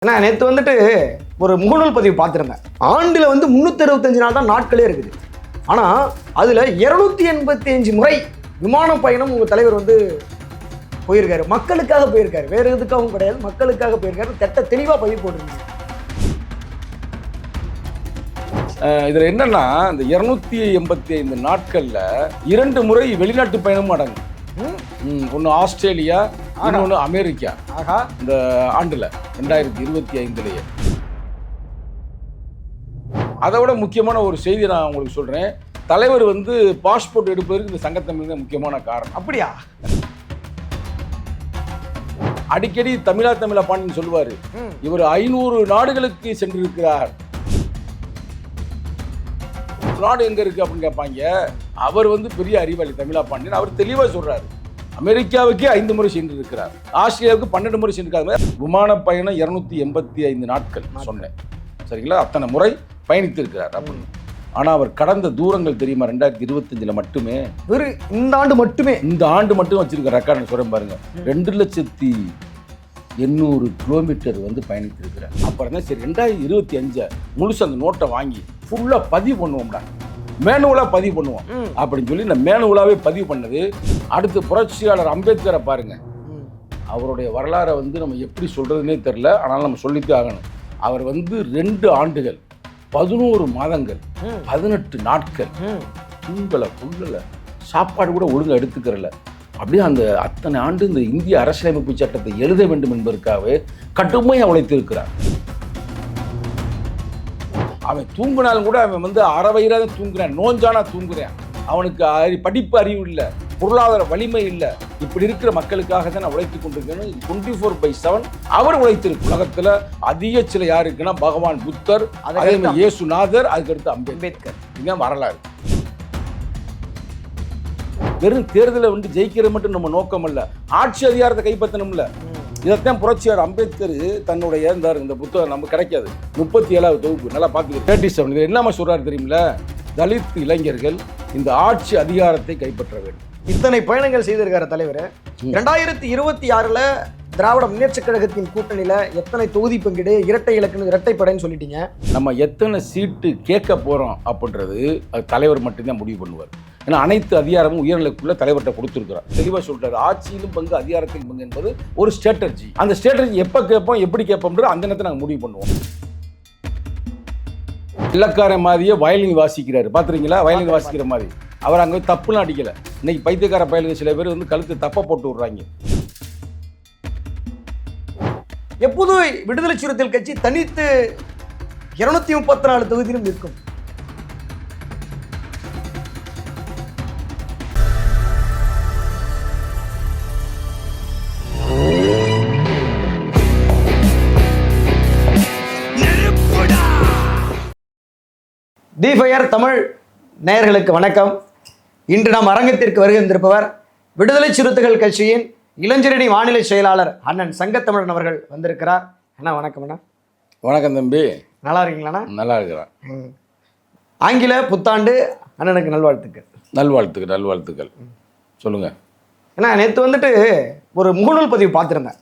நான் நேற்று வந்துட்டு ஒரு முகநூல் பதிவு பார்த்துருந்தேன். ஆண்டில் 365 நாள் தான் நாட்களே இருக்குது. ஆனால் அதில் 285 முறை விமான பயணம் உங்கள் தலைவர் போயிருக்காரு. மக்களுக்காக போயிருக்காரு, வேற எதுக்காகவும் கிடையாது, மக்களுக்காக போயிருக்காரு. திட்ட தெளிவாக பதிவு போட்டிருந்தீங்க. இதில் என்னன்னா, இந்த 285 நாட்களில் 2 முறை வெளிநாட்டு பயணமும் அடங்கும். ஒன்று ஆஸ்திரேலியா, இன்னொன்று அமெரிக்கா. இந்த ஆண்டில் 2025 அதை விட முக்கியமான ஒரு செய்தி நான் உங்களுக்கு சொல்றேன். தலைவர் பாஸ்போர்ட் எடுப்பதற்கு இந்த சங்கத்தமிழ் தான் முக்கியமான காரணம். அப்படியா? அடிக்கடி தமிழா பாண்டியன் சொல்லுவாரு, இவர் 500 நாடுகளுக்கு சென்றிருக்கிறார். நாடு எங்க இருக்கு அப்படின்னு கேட்பாங்க. அவர் பெரிய அறிவாளி தமிழா பாண்டியன். அவர் தெளிவா சொல்றாரு, அமெரிக்காவுக்கே 5 முறை சென்று இருக்கிறார், ஆஸ்திரேலியாவுக்கு 12 முறை சென்றிருக்காரு. விமான பயணம் 285 நாட்கள் சொன்னேன், சரிங்களா? அத்தனை முறை பயணித்து இருக்கிறார் அப்படின்னு. ஆனா அவர் கடந்த தூரங்கள் தெரியுமா? 2025 மட்டுமே, இந்த ஆண்டு மட்டும் வச்சிருக்க ரெக்கார்டு சொல்றேன் பாருங்க. 2,800,000 கிலோமீட்டர் பயணித்திருக்கிறார். அப்புறம் தான் சரி 2025 முழுசு அந்த நோட்டை வாங்கி ஃபுல்லா பதிவு பண்ணுவோம்டா, மேனுவலா பதிவு பண்ணுவோம் அப்படின்னு சொல்லி இந்த மேனுவலாவே பதிவு பண்ணது. அடுத்து புரட்சியாளர் அம்பேத்கரை பாருங்க. அவருடைய வரலாறை நம்ம எப்படி சொல்றதுன்னே தெரியல, ஆனாலும் நம்ம சொல்லித்தே ஆகணும். அவர் 2 ஆண்டுகள் 11 மாதங்கள் 18 நாட்கள் தூங்கலை, புல்லலை, சாப்பாடு கூட ஒழுங்காக எடுத்துக்கிறல. அப்படியே அந்த அத்தனை ஆண்டு இந்த இந்திய அரசியலமைப்பு சட்டத்தை எழுத வேண்டும் என்பதற்காகவே கடுமையாக உழைத்திருக்கிறார். அவன் தூங்கினாலும் கூட அவன் அரை வயிறாக தூங்குறான், நோஞ்சானா தூங்குறான். அவனுக்கு படிப்பு அறிவு இல்லை, பொருளாதார வலிமை இல்லை. இப்படி இருக்கிற மக்களுக்காக தான் நான் உழைத்து கொண்டிருக்கேன். 24/7 அவர் உழைத்திருக்கு. உலகத்தில் அதிக சில யாருக்குன்னா பகவான் புத்தர், அதே மாதிரி இயேசுநாதர், அதுக்கடுத்து அம்பேத்கர். இதுதான் வரலாறு. வெறும் தேர்தலை ஜெயிக்கிறது மட்டும் நம்ம நோக்கம் இல்லை, ஆட்சி அதிகாரத்தை கைப்பற்றணும்ல. இதைத்தான் புரட்சியாளர் அம்பேத்கர் தன்னுடைய இந்த புத்தகம் நம்ம கிடைக்காது 37வது தொகுப்பு நல்லா பார்த்துக்க 37 இது என்னமா சொல்றாரு தெரியுமில்ல? தலித் இளைஞர்கள் இந்த ஆட்சி அதிகாரத்தை கைப்பற்ற வேண்டும். இத்தனை பயணங்கள் செய்திருக்காரு தலைவர். 2026 திராவிட முன்னேற்ற கழகத்தின் கூட்டணியில எத்தனை தொகுதி பங்கீடு, இரட்டை இலக்குன்னு இரட்டைப்படைன்னு சொல்லிட்டீங்க. நம்ம எத்தனை சீட்டு கேட்க போறோம் அப்படின்றது அது தலைவர் மட்டும்தான் முடிவு பண்ணுவார். ஏன்னா அனைத்து அதிகாரமும் உயர்நிலைக்குள்ள தலைவர்கிட்ட கொடுத்துருக்கிறார். தெளிவாக சொல்றாரு, ஆட்சியிலும் பங்கு அதிகாரத்திலும் பங்கு என்பது ஒரு ஸ்ட்ராட்டஜி. அந்த ஸ்ட்ராட்டஜி எப்போ கேட்போம், எப்படி கேட்போம்ன்றது அந்த நேரத்தை நாங்கள் முடிவு பண்ணுவோம். இலக்கார மாதிரியே வயலின் வாசிக்கிறாரு, பார்த்துறீங்களா? வயலின் வாசிக்கிற மாதிரி அவர் அங்கே தப்புலாம் அடிக்கலை. இன்னைக்கு பைத்தியக்கார பயலுங்க சில பேர் கழுத்து தப்ப போட்டு விடுறாங்க. எப்போது விடுதலை சிறுத்தைகள் கட்சி தனித்து 234 தொகுதியிலும் நிற்கும். தி ஃபயர் தமிழ் நேயர்களுக்கு வணக்கம். இன்று நாம் அரங்கத்திற்கு வருகின்றிருப்பவர் விடுதலை சிறுத்தைகள் கட்சியின் இளைஞரணி மாநில செயலாளர் அண்ணன் சங்கத்தமிழன் அவர்கள் வந்திருக்கிறார். அண்ணா வணக்கம். அண்ணா வணக்கம் தம்பி. நல்லா இருக்கீங்களாண்ணா? நல்லா இருக்கிறேன். ஆங்கில புத்தாண்டு அண்ணனுக்கு நல்வாழ்த்துக்கள். நல்வாழ்த்துக்கள் சொல்லுங்க. ஏன்னா நேற்று ஒரு முகநூல் பதிவு பார்த்துருந்தேன்.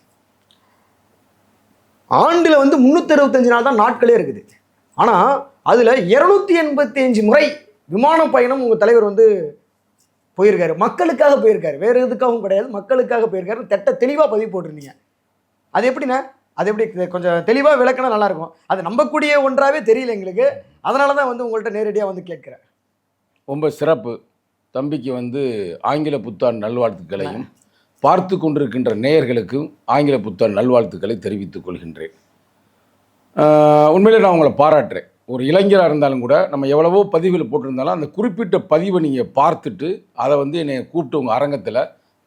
ஆண்டில் 365 நாள் தான் நாட்களே இருக்குது. ஆனால் அதில் 285 முறை விமான பயணம் உங்கள் தலைவர் போயிருக்காரு. மக்களுக்காக போயிருக்காரு, வேற எதுக்காகவும் கிடையாது, மக்களுக்காக போயிருக்காரு. திட்ட தெளிவாக பதிவு போட்டிருந்தீங்க. அது எப்படின்னா, அது எப்படி கொஞ்சம் தெளிவாக விளக்கினா நல்லாயிருக்கும். அது நம்பக்கூடிய ஒன்றாவே தெரியல எங்களுக்கு. அதனால தான் உங்கள்கிட்ட நேரடியாக கேட்குறேன். ரொம்ப சிறப்பு. தம்பிக்கு ஆங்கில புத்தாண்டு நல்வாழ்த்துக்களையும் பார்த்து கொண்டிருக்கின்ற நேயர்களுக்கும் ஆங்கில புத்தாண்டு நல்வாழ்த்துக்களை தெரிவித்துக் கொள்கின்றேன். உண்மையிலே நான் உங்களை பாராட்டுறேன். ஒரு இளைஞராக இருந்தாலும் கூட நம்ம எவ்வளவோ பதிவில் போட்டிருந்தாலும் அந்த குறிப்பிட்ட பதிவை நீங்கள் பார்த்துட்டு அதை என்னை கூப்பிட்டு உங்கள் அரங்கத்தில்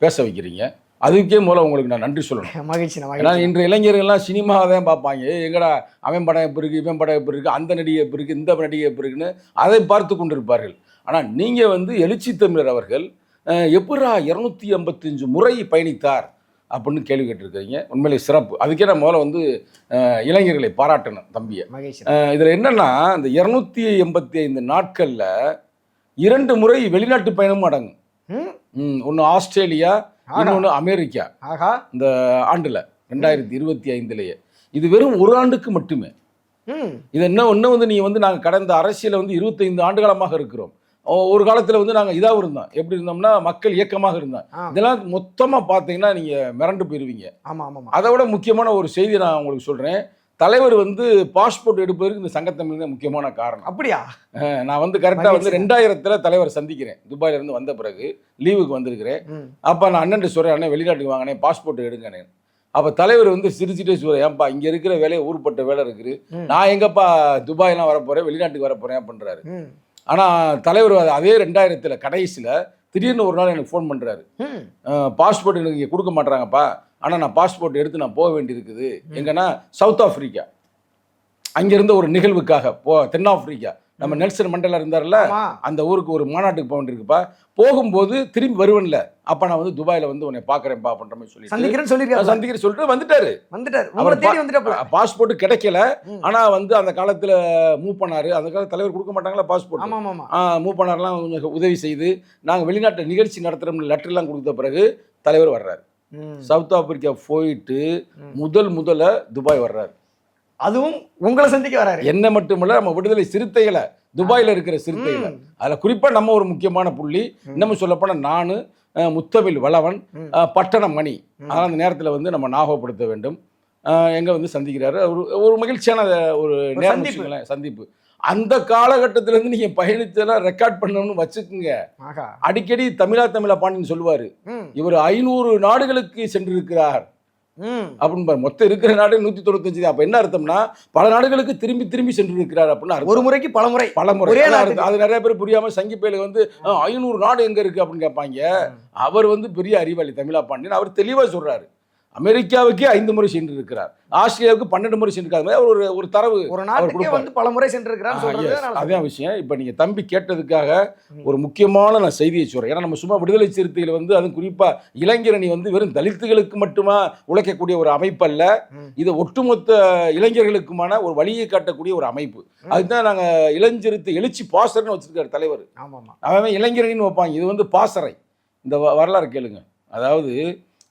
பேச வைக்கிறீங்க. அதுக்கே மூலம் உங்களுக்கு நான் நன்றி சொல்லணும். மகிழ்ச்சி. ஏன்னா இன்று இளைஞர்கள்லாம் சினிமாவை தான் பார்ப்பாங்க. எங்கடா அவன் படம் எப்படி இருக்குது, இவன் படம் எப்படி இருக்குது, அந்த நடிகை எப்படி இருக்குது, இந்த நடிகை எப்படி இருக்குன்னு அதை பார்த்து கொண்டு இருப்பார்கள். ஆனால் நீங்கள் எழுச்சி தமிழர் அவர்கள் எப்படா 285 முறை பயணித்தார் அப்படின்னு கேள்வி கேட்டிருக்கிறீங்க. உண்மையிலே சிறப்பு. அதுக்கே நான் முதல்ல இளைஞர்களை பாராட்டணும் தம்பியை. இதில் என்னன்னா, இந்த 285 நாட்களில் 2 முறை வெளிநாட்டு பயணமும் அடங்கும். ஒன்று ஆஸ்திரேலியா, இன்னொன்று அமெரிக்கா. இந்த ஆண்டில் 2025 இது வெறும் ஒரு ஆண்டுக்கு மட்டுமே. ம். இது இன்னும் வந்து நீங்கள் வந்து நாங்கள் கடந்த அரசியலில் வந்து 25 ஆண்டு காலமாக இருக்கிறோம். ஒரு காலத்தில் வந்து நாங்கள் இதாக இருந்தோம். எப்படி இருந்தோம்னா மக்கள் இயக்கமாக இருந்தோம். இதெல்லாம் மொத்தமாக பார்த்தீங்கன்னா நீங்கள் மிரண்டு போயிடுவீங்க. ஆமாம் ஆமாம். அதை விட முக்கியமான ஒரு செய்தி நான் உங்களுக்கு சொல்கிறேன். தலைவர் வந்து பாஸ்போர்ட் எடுப்பதற்கு இந்த சங்கத்தமிழ் தான் முக்கியமான காரணம். அப்படியா? நான் வந்து கரெக்டாக வந்து 2000 தலைவர் சந்திக்கிறேன். துபாயிலேருந்து வந்த பிறகு லீவுக்கு வந்திருக்கிறேன். அப்போ நான் அண்ணன் சொல்கிறேன், அண்ணன் வெளிநாட்டுக்கு வாங்கினேன், பாஸ்போர்ட் எடுங்கண்ணே. அப்போ தலைவர் வந்து சிரிச்சுட்டே சொல்கிறேன், ஏன்பா இங்கே இருக்கிற வேலையை ஊர்பட்ட வேலை இருக்குது, நான் எங்கப்பா துபாயெலாம் வரப்போகிறேன், வெளிநாட்டுக்கு வரப்போகிறேன் அப்படின்றாரு. ஆனால் தலைவர் அதே 2000 கடைசியில் திடீர்னு ஒரு நாள் எனக்கு ஃபோன் பண்ணுறாரு. பாஸ்போர்ட் எனக்கு இங்கே கொடுக்க மாட்டாங்கப்பா, ஆனால் நான் பாஸ்போர்ட் எடுத்து நான் போக வேண்டியிருக்குது. எங்கன்னா சவுத் ஆஃப்ரிக்கா, அங்கேருந்து ஒரு நிகழ்வுக்காக தென்னாப்பிரிக்கா, நம்ம நெல்சன் மண்டேலா இருந்தார்ல, அந்த ஊருக்கு ஒரு மாநாட்டுக்கு போக வேண்டியிருக்குப்பா, போகும்போது திரும்பி வருவேன்ல, அப்போ நான் வந்து துபாயில் வந்து உன்னை பார்க்குறேன்ப்பா அப்படின்ற மாதிரி சந்திக்கிறேன்னு சொல்லிட்டு வந்துட்டாரு. பாஸ்போர்ட் கிடைக்கல. ஆனால் வந்து அந்த காலத்தில் மூவ் பண்ணாரு. அந்த காலத்தில் தலைவர் கொடுக்க மாட்டாங்களா பாஸ்போர்ட், மூவ் பண்ணாரெலாம் கொஞ்சம் உதவி செய்து நாங்கள் வெளிநாட்டு நிகழ்ச்சி நடத்துகிற லெட்டர்லாம் கொடுத்த பிறகு தலைவர் வர்றாரு. சவுத் ஆப்பிரிக்கா போயிட்டு முதல்ல துபாய் வர்றாரு. அதுவும் உங்களை சந்திக்க வராரு. என்ன மட்டுமல்ல, நம்ம விடுதலை சிறுத்தைகளை, துபாயில் இருக்கிற சிறுத்தைகளை, அதில் குறிப்பாக நம்ம ஒரு முக்கியமான புள்ளி, இன்னமும் சொல்லப்போனால் நான், முத்தமிழ் வளவன், பட்டணம் மணி, அதனால் அந்த நேரத்தில் வந்து நம்ம ஞாபகப்படுத்த வேண்டும். எங்கே வந்து சந்திக்கிறாரு. ஒரு மகிழ்ச்சியான ஒரு நேரம் சந்திப்பு. அந்த காலகட்டத்திலேருந்து நீங்கள் பயணித்தெல்லாம் ரெக்கார்ட் பண்ணணும்னு வச்சுக்குங்க. அடிக்கடி தமிழா பாண்டியன் சொல்லுவார், இவர் 500 நாடுகளுக்கு சென்றிருக்கிறார் அப்படின்னு. மொத்தம் இருக்கிற நாடு 195. அப்ப என்ன அர்த்தம்னா பல நாடுகளுக்கு திரும்பி சென்று இருக்கிறார் அப்படின்னு. ஒரு முறைக்கு பல முறை. அது நிறைய பேர் புரியாம சங்கி பேருக்கு வந்து 500 நாடு எங்க இருக்கு அப்படின்னு கேட்பாங்க. அவர் வந்து பெரிய அறிவாளி தமிழா பாண்டியன். அவர் தெளிவா சொல்றாரு, அமெரிக்காவுக்கே 5 முறை சென்று இருக்கிறார், ஆஸ்திரேலியாவுக்கு 12 முறை சென்றிருக்காரு. ஒரு தரவு ஒரு நாட்டுக்கே வந்து பல முறை சென்றிருக்கிறார். அதான் விஷயம். இப்ப நீங்க தம்பி கேட்டதுக்காக ஒரு முக்கியமான நான் செய்தியை சொல்றேன். ஏன்னா நம்ம சும்மா விடுதலை சிறுத்தைகள் வந்து அது குறிப்பா இளைஞரணி வந்து வெறும் தலித்துகளுக்கு மட்டுமா உழைக்கக்கூடிய ஒரு அமைப்பு அல்ல, இது ஒட்டுமொத்த இளைஞர்களுக்குமான ஒரு வழியை காட்டக்கூடிய ஒரு அமைப்பு. அதுதான் நாங்க இளஞ்சிறுத்தை எழுச்சி பாசறைன்னு வச்சிருக்காரு தலைவர். அவன் இளைஞரணின்னு வைப்பாங்க, இது வந்து பாசறை. இந்த வரலாறு கேளுங்க. அதாவது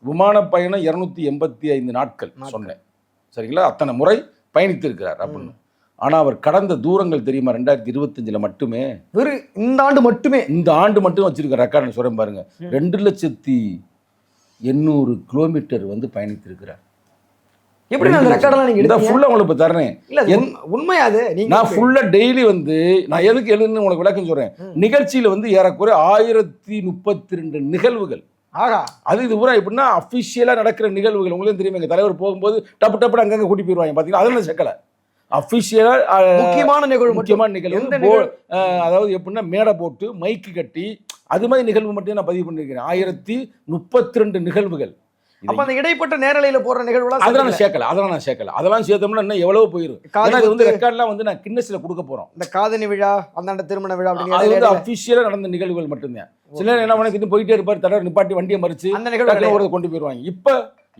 விமான பயணம் 285 நாட்கள் சொன்னேன், சரிங்களா? அத்தனை முறை பயணித்திருக்கிறார் அப்படின்னு. ஆனால் அவர் கடந்த தூரங்கள் தெரியுமா? 2025 மட்டுமே, இந்த ஆண்டு மட்டும் வச்சிருக்க ரெக்கார்டு சொல்றேன் பாருங்க, 2,800,000 கிலோமீட்டர் வந்து பயணித்திருக்கிறார். எப்படி அந்த ரெக்கார்டெல்லாம் நீங்க எடுத்தீங்க? ஃபுல்லா உங்களுக்கு தர்றேன். உண்மையா அது? நான் ஃபுல்லா டெய்லி வந்து நான் எதுக்கு எழுதுன்னு உங்களுக்கு விளக்கம் சொல்றேன். நிகழ்ச்சியில் வந்து ஏறக்குறைய 1032 நிகழ்வுகள். அது இது பூரா எப்படின்னா அஃபிஷியலா நடக்கிற நிகழ்வுகள். உங்களுக்கு தெரியும், எங்க தலைவர் போகும்போது டப்பு அங்கங்க கூட்டி போயிருவாங்க பாத்தீங்கன்னா, அதெல்லாம் சேர்க்கல. அஃபிஷியலா முக்கியமான நிகழ்வு, அதாவது எப்படின்னா மேடை போட்டு மைக்கு கட்டி அது மாதிரி நிகழ்வு மட்டும் நான் பதிவு பண்ணிருக்கிறேன். 1032 நிகழ்வுகள். அப்ப அந்த இடைப்பட்ட நேரலையில போற நிகழ்வுலாம் அதெல்லாம் நான் சேர்க்கல. அதெல்லாம் சேர்த்தோம்னா இன்னும் எவ்வளவு போயிரும். இது வந்து ரெக்கார்ட்லாம் வந்து நான் கின்னஸ்ல கொடுக்க போறோம். இந்த காதணி விழா, அந்த திருமண விழா அது வந்து அஃபிஷியலா நடந்த நிகழ்வுகள் மட்டும்தான். சில நேரம் என்ன பண்ணி போயிட்டே இருப்பார், தலைவர் நிப்பாட்டி வண்டியை மறிச்சு அந்த நிகழ்வு கொண்டு போயிருவாங்க.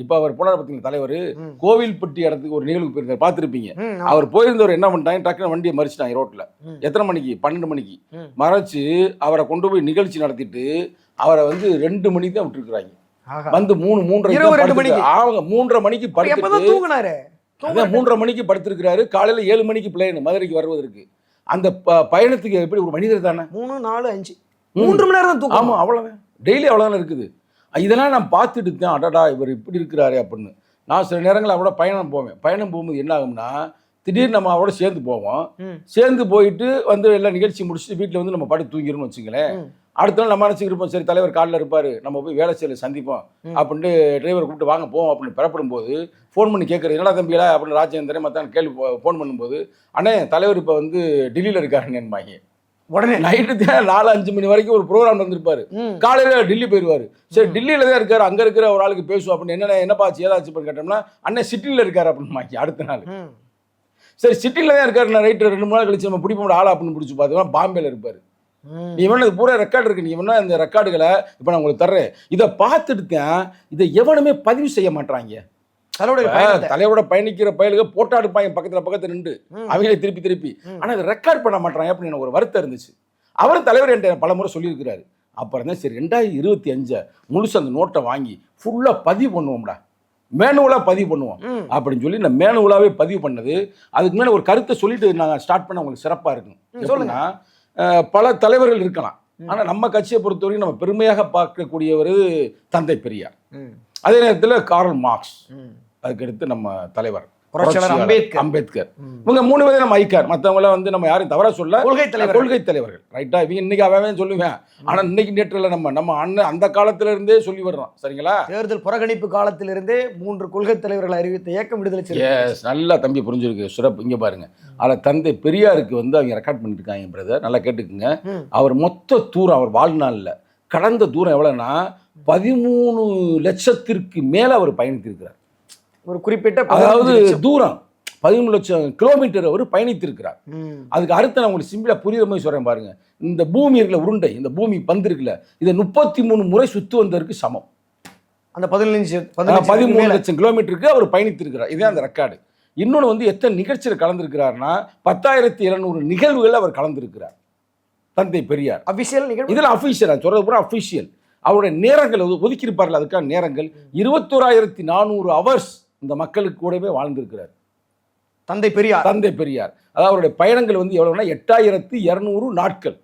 இப்ப அவர் போனார் பார்த்தீங்கன்னா தலைவர், கோவில்பட்டி இடத்துக்கு ஒரு நிகழ்வுக்கு போயிருந்தார், பார்த்துருப்பீங்க. அவர் போயிருந்தவர் என்ன பண்ணிட்டாங்க, டக்குனு வண்டியை மறிச்சிட்டாங்க ரோட்ல. எத்தனை மணிக்கு? 12 மணிக்கு மறைச்சு அவரை கொண்டு போய் நிகழ்ச்சி நடத்திட்டு அவரை வந்து 2 மணிக்கு தான் விட்டுருக்குறாங்க. வந்து 3:30 மணிக்கு படுத்துருக்காரு. 3:30 மணிக்கு படுத்திருக்கிறாரு. காலையில 7 மணிக்கு பிளேன் மதுரைக்கு வருவதற்கு. அந்த பயணத்துக்கு எப்படி ஒரு மனிதர் தானே 3, 4, 5 3 மணி நேரம் தூக்கம். ஆமா, அவ்வளவுதான். டெய்லி அவ்வளவுதான் இருக்குது. இதெல்லாம் நான் பார்த்துட்டு தான் அடடா இவர் இப்படி இருக்கிறாரு அப்படின்னு. நான் சில நேரங்கள் அவரோட பயணம் போவேன். பயணம் போகும்போது என்ன ஆகும்னா, திடீர்னு நம்ம அவரோட சேர்ந்து போவோம். சேர்ந்து போயிட்டு வந்து எல்லாம் நிகழ்ச்சி முடிச்சுட்டு வீட்டில் வந்து நம்ம படுத்து தூங்கிடும்னு வச்சுங்களேன். அடுத்த நாள் நம்ம நினச்சிக்கிருப்போம், சரி தலைவர் காலில் இருப்பார், நம்ம போய் வேலை செய்யல சந்திப்போம் அப்படின்ட்டு டிரைவர் கூப்பிட்டு வாங்க போவோம் அப்படின்னு பெறப்படும் போது ஃபோன் பண்ணி கேட்குறது, என்னடா தம்பிகளா அப்படின்னு ராஜேந்திரன் மற்ற கேள்வி ஃபோன் பண்ணும்போது, அண்ணே தலைவர் இப்போ வந்து டெல்லியில் இருக்காருங்கன்பாங்க. உடனே நைட்டு 4-5 மணி வரைக்கும் ஒரு ப்ரோக்ராம் வந்துருப்பாரு. காலையில டெல்லி போயிடுவாரு. சரி டெல்லியில தான் இருக்காரு, அங்க இருக்கிற ஒரு ஆளுக்கு பேசுவோம் அப்படின்னு. என்னப்பா ஏதாச்சும் கேட்டோம்னா, அண்ணன் சிட்டில இருக்காரு அப்படின்னு. அடுத்த நாள் சரி சிட்டில தான் இருக்காரு, நான் ரைட்டு 2 நாள் கழிச்சு நம்ம பிடிப்போம் ஆளா அப்படின்னு பிடிச்சி பார்த்தோம்னா பாம்பேல இருப்பாரு. நீ வேணா இது பூரா ரெக்கார்டு இருக்கு, நீ வேணா இந்த ரெக்கார்டுகளை இப்போ நான் உங்களுக்கு தர்றேன். இதை பார்த்துட்டு தான் இதை எவனுமே பதிவு செய்ய மாட்டாங்க. தலைவரோட பயணிக்கிற பயலுக போட்டா எடுப்பாங்க பக்கத்துல நின்று அவங்களே திருப்பி. ஆனா இதை ரெக்கார்ட் பண்ண மாட்டாங்க அப்படின்னு எனக்கு ஒரு வருத்தம் இருந்துச்சு. அவரும் தலைவர் என்கிட்ட பல முறை சொல்லியிருக்கிறாரு. அப்புறம் தான் சரி 2025 முழுசு அந்த நோட்டை வாங்கி ஃபுல்லா பதிவு பண்ணுவோம்டா மேனுவலாக பதிவு பண்ணுவோம் அப்படின்னு சொல்லி நான் மேனுவலாகவே பதிவு பண்ணது. அதுக்கு மேலே ஒரு கருத்தை சொல்லிட்டு நாங்கள் ஸ்டார்ட் பண்ண உங்களுக்கு சிறப்பாக இருக்கும். எப்படின்னா பல தலைவர்கள் இருக்கலாம், ஆனால் நம்ம கட்சியை பொறுத்தவரைக்கும் நம்ம பெருமையாக பார்க்கக்கூடியவர் தந்தை பெரியார். அதே நேரத்தில் கார்ல் மார்க்ஸ், அதுக்கடுத்து நம்ம தலைவர் அம்பேத்கர். இவங்க 3 பேரும் நம்ம ஐக்கார். மற்றவங்களாம் வந்து நம்ம யாரும் தவறா சொல்ல கொள்கை தலைவர்கள் ரைட்டா. இவங்க இன்னைக்கு அவன் சொல்லுவேன், ஆனால் இன்னைக்கு நேற்றில் நம்ம அண்ணன் அந்த காலத்துல இருந்தே சொல்லி வர்றோம். சரிங்களா? தேர்தல் புறக்கணிப்பு காலத்திலிருந்தே 3 கொள்கை தலைவர்களை அறிவித்த இயக்கம் விடுதலை சிறுத்தைகள். நல்லா தம்பி புரிஞ்சிருக்கு சிறப்பு. இங்க பாருங்க, அதில் தந்தை பெரியாருக்கு வந்து அவங்க ரெக்கார்ட் பண்ணிட்டு இருக்காங்க பிரதர், நல்லா கேட்டுக்குங்க. அவர் மொத்த தூரம் அவர் வாழ்நாளில் கடந்த தூரம் எவ்வளோன்னா 13 லட்சத்திற்கு மேலே அவர் பயணித்திருக்கிறார். ஒரு குறிப்பிட்ட அதாவது தூரம் 13 லட்சம் கிலோமீட்டர் அவர் பயணித்திருக்கிறார். அதுக்கு அடுத்து நான் உங்களுக்கு சிம்பிளா புரியுற மாதிரி சொல்றேன் பாருங்க. இந்த பூமி இருக்குல்ல, உருண்டை, இந்த பூமி பந்து இருக்குல்ல, இதை 33 முறை சுத்து வந்ததற்கு சமம். அந்த 13 லட்சம் கிலோமீட்டருக்கு அவர் பயணித்திருக்கிறார். இதே அந்த ரெக்கார்டு. இன்னொன்று வந்து எத்தனை நிகழ்ச்சியில் கலந்துருக்கிறார்னா 10,700 நிகழ்வுகள் அவர் கலந்துருக்கிறார் தந்தை பெரியார். அபிஷியல் நிகழ்வு இதெல்லாம் அஃபிஷியல், நான் சொல்றது பூரா அஃபிஷியல். அவருடைய நேரங்கள் ஒதுக்கியிருப்பார்கள், அதுக்கான நேரங்கள் 21,400 ஹவர்ஸ் இந்த மக்களுக்கு கூடவே வாழ்ந்திருக்கிறார் தந்தை பெரியார். அதாவது அவருடைய பயணங்கள் வந்து எவ்வளவுனா 8,200 நாட்கள்.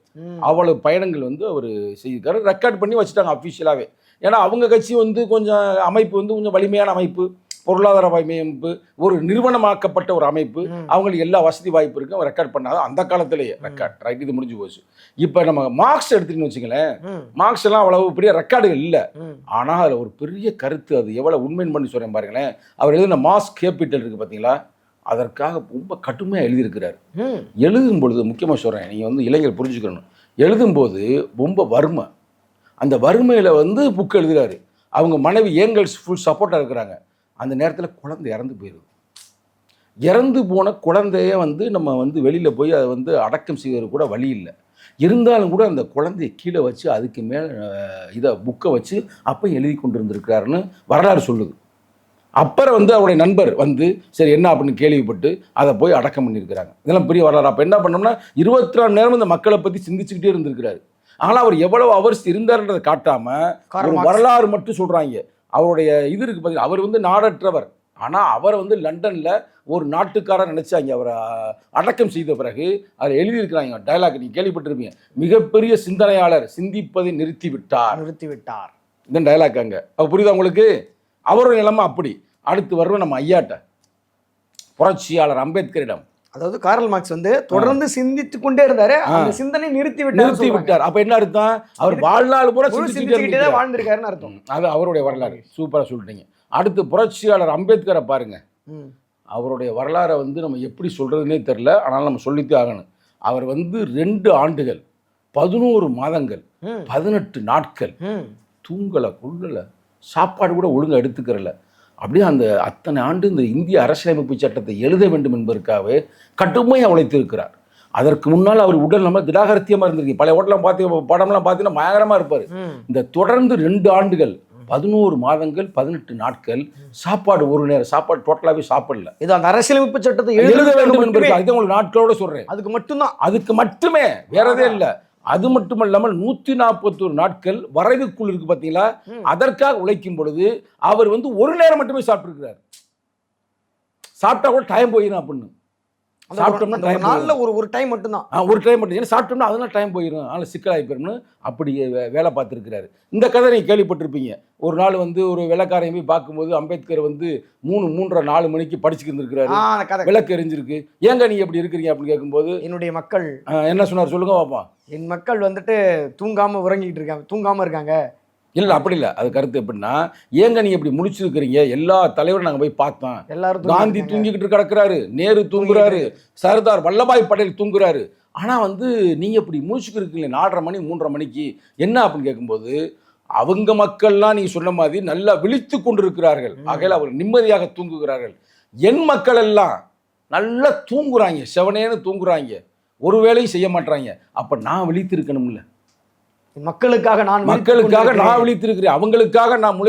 அவ்வளவு பயணங்கள் வந்து அவர் செய்திருக்காரு. ரெக்கார்ட் பண்ணி வச்சுட்டாங்க அஃபிஷியலாகவே. ஏன்னா அவங்க கட்சி வந்து கொஞ்சம் அமைப்பு வந்து கொஞ்சம் வலிமையான அமைப்பு, பொருளாதார அமைப்பு, ஒரு நிறுவனமாக்கப்பட்ட ஒரு அமைப்பு, அவங்களுக்கு எல்லா வசதி வாய்ப்பு இருக்கு. அவங்க ரெக்கார்ட் பண்ணாத அந்த காலத்திலேயே ரெக்கார்ட் ரைட். இது முடிஞ்சு போச்சு. இப்போ நம்ம மார்க்ஸ் எடுத்துன்னு வச்சுங்களேன், மார்க்ஸ் எல்லாம் அவ்வளவு பெரிய ரெக்கார்டுகள் இல்லை, ஆனால் அதில் ஒரு பெரிய கருத்து, அது எவ்வளோ உண்மைன்னு பண்ணி சொல்கிறேன் பாருங்களேன். அவர் எழுதின மாஸ் கேபிட்டல் இருக்கு பார்த்தீங்களா, அதற்காக ரொம்ப கடுமையாக எழுதியிருக்கிறார். எழுதும் பொழுது முக்கியமாக சொல்கிறேன், நீங்கள் வந்து இளைஞர் புரிஞ்சுக்கணும், எழுதும்போது ரொம்ப வறுமை, அந்த வறுமையில் வந்து புக் எழுதுகிறாரு. அவங்க மனைவி ஏங்கல்ஸ் ஃபுல் சப்போர்ட்டாக இருக்கிறாங்க. அந்த நேரத்தில் குழந்தை இறந்து போயிடுது. இறந்து போன குழந்தைய வந்து நம்ம வந்து வெளியில் போய் அதை வந்து அடக்கம் செய்வது கூட வழி இல்லை. இருந்தாலும் கூட அந்த குழந்தைய கீழே வச்சு அதுக்கு மேலே இதை புக்கை வச்சு அப்போ எழுதி கொண்டு இருந்திருக்கிறாருன்னு வரலாறு சொல்லுது. அப்புறம் வந்து அவருடைய நண்பர் வந்து சரி என்ன அப்படின்னு கேள்விப்பட்டு அதை போய் அடக்கம் பண்ணியிருக்கிறாங்க. இதெல்லாம் பெரிய வரலாறு. அப்போ என்ன பண்ணோம்னா 24 நேரம் இந்த மக்களை பற்றி சிந்திச்சுக்கிட்டே இருந்திருக்கிறாரு. ஆனால் அவர் எவ்வளவு அவர்ஸ் இருந்தார்ன்றதை காட்டாமல் வரலாறு மட்டும் சொல்கிறாங்க. அவருடைய இது இருக்கு பார்த்தீங்கன்னா, அவர் வந்து நாடற்றவர், ஆனால் அவரை வந்து லண்டனில் ஒரு நாட்டுக்காரர் நினைச்சாங்க. அவரை அடக்கம் செய்த பிறகு அதில் எழுதியிருக்கிறாங்க டயலாக், நீங்கள் கேள்விப்பட்டிருப்பீங்க, மிகப்பெரிய சிந்தனையாளர் சிந்திப்பதை நிறுத்திவிட்டார். இந்த டயலாக் அங்கே அவர் புரியுதா உங்களுக்கு? அவருடைய நிலைமை அப்படி. அடுத்து வருவோம் நம்ம ஐயாட்ட, புரட்சியாளர் அம்பேத்கரிடம். அதாவது கார்ல் மார்க்ஸ் வந்து தொடர்ந்து சிந்தித்து கொண்டே இருந்தாரு, அந்த சிந்தனை நிறுத்தி விட்டார். அப்ப என்ன அர்த்தம்? அவர் வாழ்நாள் பூரா சிந்திச்சுக்கிட்டே தான் வாழ்ந்திருக்காருன்னு அர்த்தம். அது அவருடைய வரலாறு. சூப்பரா சொல்லிட்டீங்க. அடுத்து புரட்சியாளர் அம்பேத்கரை பாருங்க. அவருடைய வரலாறை வந்து நம்ம எப்படி சொல்றதுன்னே தெரியல, ஆனாலும் நம்ம சொல்லித்தே ஆகணும். அவர் வந்து 2 ஆண்டுகள் 11 மாதங்கள் 18 நாட்கள் தூங்கலை, கொள்ளலை, சாப்பாடு கூட ஒழுங்காக எடுத்துக்கிறல. அப்படியே அந்த அத்தனை ஆண்டு இந்த இந்திய அரசியலமைப்பு சட்டத்தை எழுத வேண்டும் என்பதற்காகவே கடுமையாக உழைத்திருக்கிறார். அதற்கு முன்னால் அவர் உடல் நம்ம திடாகரத்தியமாக இருந்திருக்கு. பழைய ஹோட்டலாம் பார்த்து படம்லாம் பார்த்தீங்கன்னா பயங்கரமாக இருப்பார். இந்த தொடர்ந்து 2 ஆண்டுகள் 11 மாதங்கள் 18 நாட்கள் சாப்பாடு, ஒரு நேரம் சாப்பாடு டோட்டலாகவே சாப்பிடல. இது அந்த அரசியலமைப்பு சட்டத்தை எழுத வேண்டும் என்பதற்கு அதுதான் உங்களுக்கு நாட்களோட சொல்கிறேன். அதுக்கு மட்டுமே, வேறதே இல்லை. அது மட்டுமல்லாமல் 141 நாட்கள் வரைவுக்குள் இருக்கு பார்த்தீங்களா, அதற்காக உழைக்கும் பொழுது அவர் வந்து ஒரு நேரம் மட்டுமே சாப்பிட்டுருக்கிறார். சாப்பிட்டா கூட டைம் போயிடும் அப்படின்னு. சாப்பிட்டோம்னா ஒரு டைம் மட்டும்தான், ஒரு டைம் மட்டும். ஏன்னா சாப்பிட்டோம்னா அதெல்லாம் டைம் போயிடும், அதனால் சிக்கலாகி போயிடும்னு அப்படி வேலை பார்த்துருக்கிறாரு. இந்த கதை நீங்கள் கேள்விப்பட்டிருப்பீங்க. ஒரு நாள் வந்து ஒரு வெள்ளக்காரையும் போய் பார்க்கும்போது அம்பேத்கர் வந்து 3:30-4 மணிக்கு படிச்சுட்டு இருந்திருக்கிறாரு. விளக்கு எரிஞ்சிருக்கு. ஏங்க நீங்க எப்படி இருக்கிறீங்க அப்படின்னு கேட்கும்போது என்னுடைய மக்கள் என்ன சொன்னார் சொல்லுங்க பாப்பா. என் மக்கள் வந்துட்டு தூங்காம உறங்கிட்டு இருக்காங்க, தூங்காம இருக்காங்க. இல்லை அப்படி இல்லை, அது கருத்து எப்படின்னா, ஏங்க நீ இப்படி முடிச்சிருக்கிறீங்க, எல்லா தலைவரும் நாங்கள் போய் பார்த்தோம், எல்லாரும் காந்தி தூங்கிக்கிட்டு கிடக்குறாரு, நேரு தூங்குறாரு, சர்தார் வல்லபாய் பட்டேல் தூங்குறாரு, ஆனால் வந்து நீங்கள் இப்படி முடிச்சுக்கு இருக்கீங்க 4:30 மணி 3:30 மணிக்கு என்ன அப்படின்னு கேட்கும்போது, அவங்க மக்கள்லாம் நீங்கள் சொன்ன மாதிரி நல்லா விழித்து கொண்டு இருக்கிறார்கள், ஆகையில் அவர் நிம்மதியாக தூங்குகிறார்கள். என் மக்கள் எல்லாம் நல்லா தூங்குறாங்க, செவனேன்னு தூங்குறாங்க, ஒரு வேலையும் செய்ய மாட்டாங்க. அப்போ நான் விழித்து இருக்கணும்ல, மக்களுக்காக நான் விழித்திருக்கிறேன், அவங்களுக்காக நான்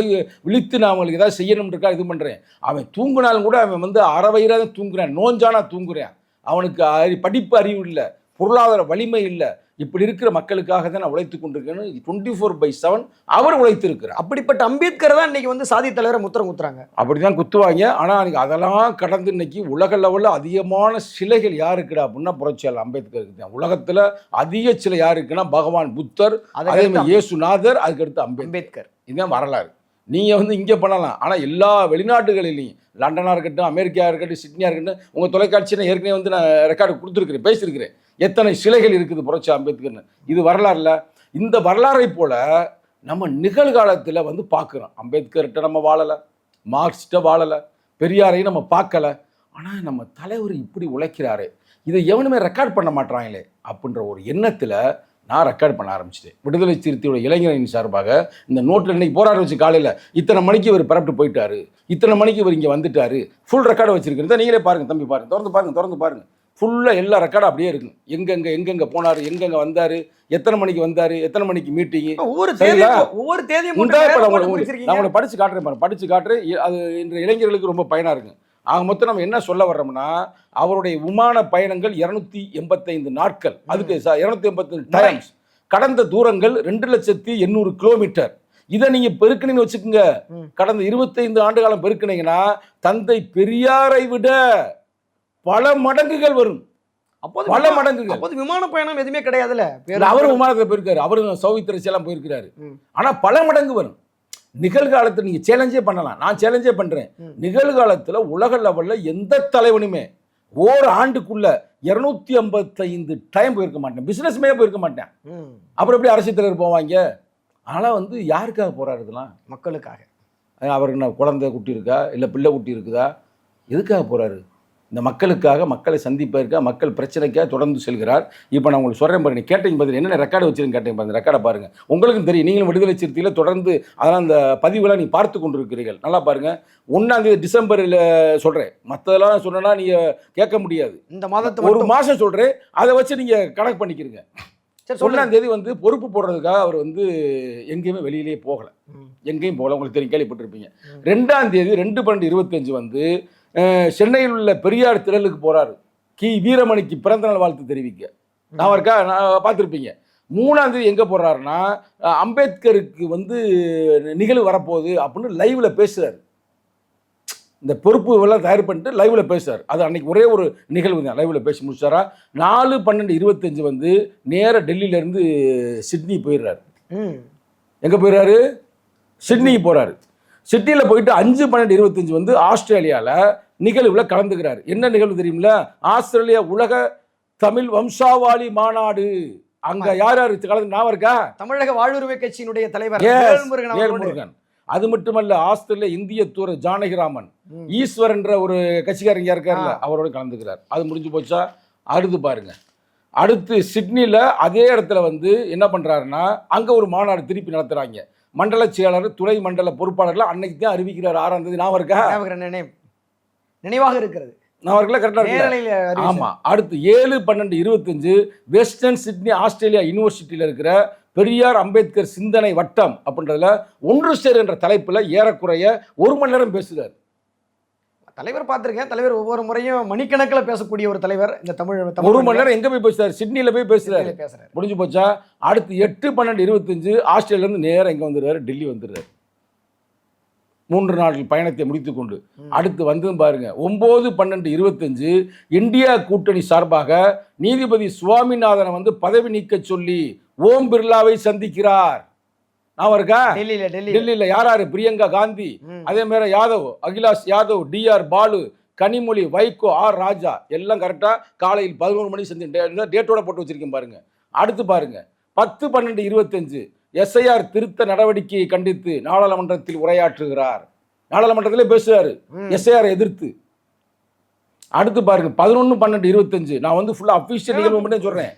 விழித்து நான் அவங்களுக்கு ஏதாவது செய்யணும்ன்றக்கா இது பண்ணுறேன். அவன் தூங்குனாலும் கூட அவன் வந்து அரை வயிறாக தான் தூங்குறான், நோஞ்சானா தூங்குறான். அவனுக்கு படிப்பு அறிவு இல்லை, பொருளாதார வலிமை இல்லை, இப்படி இருக்கிற மக்களுக்காக தான் நான் உழைத்து கொண்டிருக்கேன்னு 24/7 அவர் உழைத்திருக்கிறார். அப்படிப்பட்ட அம்பேத்கர் தான் இன்னைக்கு வந்து சாதி தலைவரை முத்திரம் குத்துறாங்க. அப்படிதான் குத்துவாங்க. ஆனால் அன்றைக்கி அதெல்லாம் கடந்து இன்னைக்கு உலக லெவலில் அதிகமான சிலைகள் யாருக்குடா அப்படின்னா புரட்சியாளர் அம்பேத்கருக்கு தான். உலகத்தில் அதிக சிலை யாருக்குன்னா பகவான் புத்தர், அதே மாதிரி இயேசுநாதர், அதுக்கடுத்து அம்பேத்கர். இதுதான் வரலாறு. நீங்கள் வந்து இங்கே பண்ணலாம், ஆனால் எல்லா வெளிநாட்டுகளிலையும் லண்டனாக இருக்கட்டும், அமெரிக்கா இருக்கட்டும், சிட்னியாக இருக்கட்டும், உங்கள் தொலைக்காட்சியில் ஏற்கனவே வந்து நான் ரெக்கார்டு கொடுத்துருக்கிறேன், பேசியிருக்கிறேன். எத்தனை சிலைகள் இருக்குது புரட்சி அம்பேத்கர்னு. இது வரலாறுல. இந்த வரலாறை போல நம்ம நிகழ்காலத்தில் வந்து பார்க்குறோம். அம்பேத்கர்கிட்ட நம்ம வாழலை, மார்க்ஸ்கிட்ட வாழலை, பெரியாரையும் நம்ம பார்க்கலை. ஆனால் நம்ம தலைவர் இப்படி உழைக்கிறாரு, இதை எவனுமே ரெக்கார்ட் பண்ண மாட்டாங்களே அப்படின்ற ஒரு எண்ணத்தில் நான் ரெக்கார்ட் பண்ண ஆரம்பிச்சிட்டேன். விடுதலை சிறுத்தையோட இளைஞரின் சார்பாக இந்த நோட்டில் இன்னைக்கு போராட வச்சு காலையில் இத்தனை மணிக்கு இவர் பரப்பிட்டு போயிட்டாரு, இத்தனை மணிக்கு இவர் இங்கே வந்துட்டாரு, ஃபுல் ரெக்கார்டு வச்சிருக்கிறது. நீங்களே பாருங்கள் தம்பி, பாருங்கள், திறந்து பாருங்கள். ஃபுல்லாக எல்லா ரெக்கார்டும் அப்படியே இருக்குங்க. எங்கெங்கே போனார், எங்கெங்கே வந்தார், எத்தனை மணிக்கு வந்தார், எத்தனை மணிக்கு மீட்டிங்கு, ஒவ்வொரு தேதியும் நான் உங்களை படித்து காட்டுறேன் பாருங்க, படித்து காட்டுறேன். அது இன்றைய இளைஞர்களுக்கு ரொம்ப பயனாக இருக்குங்க. ஆக மொத்தம் நம்ம என்ன சொல்ல வர்றோம்னா, அவருடைய விமான பயணங்கள் 285 நாட்கள், அதுக்கு 285 டைம்ஸ், கடந்த தூரங்கள் 2,800,000 கிலோமீட்டர். இதை நீங்க பெருக்கினீங்கன்னு வச்சுக்கோங்க, கடந்த 25 ஆண்டு காலம் பெருக்கினீங்கன்னா தந்தை பெரியாரை விட பல மடங்குகள் வரும். பல மடங்குகள். அப்போது விமான பயணம் எதுவுமே கிடையாதுல்ல. அவரும் விமானத்தில் போயிருக்காரு, அவரும் சௌவித்திரசி எல்லாம் போயிருக்கிறாரு. ஆனா பல மடங்கு வரும். நிகழ்காலத்தில் நீங்க சேலஞ்சே பண்ணலாம், நான் சேலஞ்சே பண்றேன். நிகழ்காலத்தில் உலக லெவலில் எந்த தலைவனுமே ஓர் ஆண்டுக்குள்ள 255 டைம் போயிருக்க மாட்டேன், பிசினஸ் மேலே போயிருக்க மாட்டேன். அப்புறம் எப்படி அரசியல் தலைவர் போவாங்க? ஆனால் வந்து யாருக்காக போறாரு? இதெல்லாம் மக்களுக்காக. அவருக்கு என்ன குழந்தை குட்டி இருக்கா, இல்லை பிள்ளை குட்டி இருக்குதா? எதுக்காக போறாரு? இந்த மக்களுக்காக, மக்களை சந்திப்பதற்காக, மக்கள் பிரச்சனைக்காக தொடர்ந்து செல்கிறார். இப்போ நான் உங்களுக்கு சொல்கிறேன் பாருங்க, கேட்டீங்க பதில் என்னென்ன ரெக்கார்டு வச்சிருக்கேன் கேட்டீங்க பாருங்க, ரெக்கார்டை பாருங்கள், உங்களுக்கும் தெரியும். நீங்களும் விடுதலை சிறுத்தையில் தொடர்ந்து அதெல்லாம் அந்த பதிவுகளை நீங்கள் பார்த்து கொண்டு இருக்கிறீர்கள். நல்லா பாருங்கள். 1 டிசம்பரில் சொல்கிறேன், மற்றதெல்லாம் சொன்னேன்னா நீங்கள் கேட்க முடியாது. இந்த மாதத்தை ஒரு மாதம் சொல்கிறேன், அதை வச்சு நீங்கள் கணக்கு பண்ணிக்கிறீங்க. 1 வந்து பொறுப்பு போடுறதுக்காக அவர் வந்து எங்கேயுமே வெளியிலேயே போகலை, எங்கேயும் போகல. உங்களுக்கு தெரியும், கேள்விப்பட்டிருப்பீங்க. 2 2/12/25 வந்து சென்னையில் உள்ள பெரியார் திடலுக்கு போறாரு, வீரமணிக்கு பிறந்தநாள் வாழ்த்து தெரிவிக்க. நான் இருக்கா, நான் பார்த்துருப்பீங்க. 3 எங்க போறாருன்னா, அம்பேத்கருக்கு வந்து நிகழ்வு வரப்போகுது அப்படின்னு லைவ்ல பேசுறாரு. இந்த பொறுப்பு எல்லாம் தயார் பண்ணிட்டு லைவ்ல பேசுறாரு. அது அன்னைக்கு ஒரே ஒரு நிகழ்வு தான், லைவ்ல பேசி முடிச்சாரா. 4/12/25 வந்து நேர டெல்லியில இருந்து சிட்னி போயிடுறாரு. எங்க போயிடுறாரு? சிட்னிக்கு போறாரு. சிட்னியில் போயிட்டு 5/12/25 வந்து ஆஸ்திரேலியாவில் நிகழ்வில் கலந்துக்கிறார். என்ன நிகழ்வு தெரியுமில்ல? ஆஸ்திரேலியா உலக தமிழ் வம்சாவாளி மாநாடு. அங்க யார் யார் கலந்து ஞாபகம் இருக்கா? தமிழக வாழ்வுரிமை கட்சியினுடைய தலைவர் வேல்முருகன். அது மட்டுமல்ல, ஆஸ்திரேலியா இந்திய தூர ஜானகிராமன் ஈஸ்வரன்ற ஒரு கட்சிக்காரங்க இருக்காருல்ல, அவரோட கலந்துக்கிறார். அது முடிஞ்சு போச்சா? அடுத்து பாருங்க, அடுத்து சிட்னியில் அதே இடத்துல வந்து என்ன பண்றாருன்னா, அங்க ஒரு மாநாடு திருப்பி நடத்துறாங்க. மண்டல செயலாளர், துணை மண்டல பொறுப்பாளர்கள் அன்னைக்கு தான் அறிவிக்கிறார். 6ஆம் தேதி. ஞாபகம் இருக்கா? நினைவாக இருக்கிறது. ஆமா. அடுத்து 7/12/25 வெஸ்டர்ன் சிட்னி ஆஸ்திரேலியா யூனிவர்சிட்டியில் இருக்கிற பெரியார் அம்பேத்கர் சிந்தனை வட்டம் அப்படின்றதுல ஒன்று சேர் என்ற தலைப்புல ஏறக்குறைய 1 மணி நேரம் பேசுகிறார். தலைவர் பார்த்திருக்கேன். தலைவர் ஒவ்வொரு முறையும் மணிக்கணக்கில் பேசக்கூடிய ஒரு தலைவர். இந்த தமிழ் 1 மணி நேரம் எங்க போய் பேசுறாரு? சிட்னியில போய் பேசுறாரு. முடிஞ்சு போச்சா? அடுத்து 8/12/25 ஆஸ்திரேலியா இருந்து நேரம் எங்க வந்துடுறாரு? டெல்லி வந்துடுறாரு. 3 நாட்கள் பயணத்தை முடித்துக் கொண்டு அடுத்து வந்து பாருங்க, 9/12/25 இந்தியா கூட்டணி சார்பாக நீதிபதி சுவாமிநாதனை வந்து பதவி நீக்க சொல்லி ஓம் பிர்லாவை சந்திக்கிறார். டெல்லியில யாராரு? பிரியங்கா காந்தி, அதே மாதிரி யாதவ், அகிலாஷ் யாதவ், DR பாலு, கனிமொழி, வைகோ, ஆர் ராஜா எல்லாம் கரெக்டா காலையில் 11 மணி செஞ்சு டேட்டோட போட்டு வச்சிருக்கேன் பாருங்க. அடுத்து பாருங்க, 10/12/25 SIR திருத்த நடவடிக்கையை கண்டித்து நாடாளுமன்றத்தில் உரையாற்றுகிறார். நாடாளுமன்றத்திலே பேசுறாரு SIR எதிர்த்து. அடுத்து பாருங்க, 11/12/25 நான் வந்து ஃபுல்லா அபிஷியல் நிகழ்வு மட்டும் சொல்றேன்.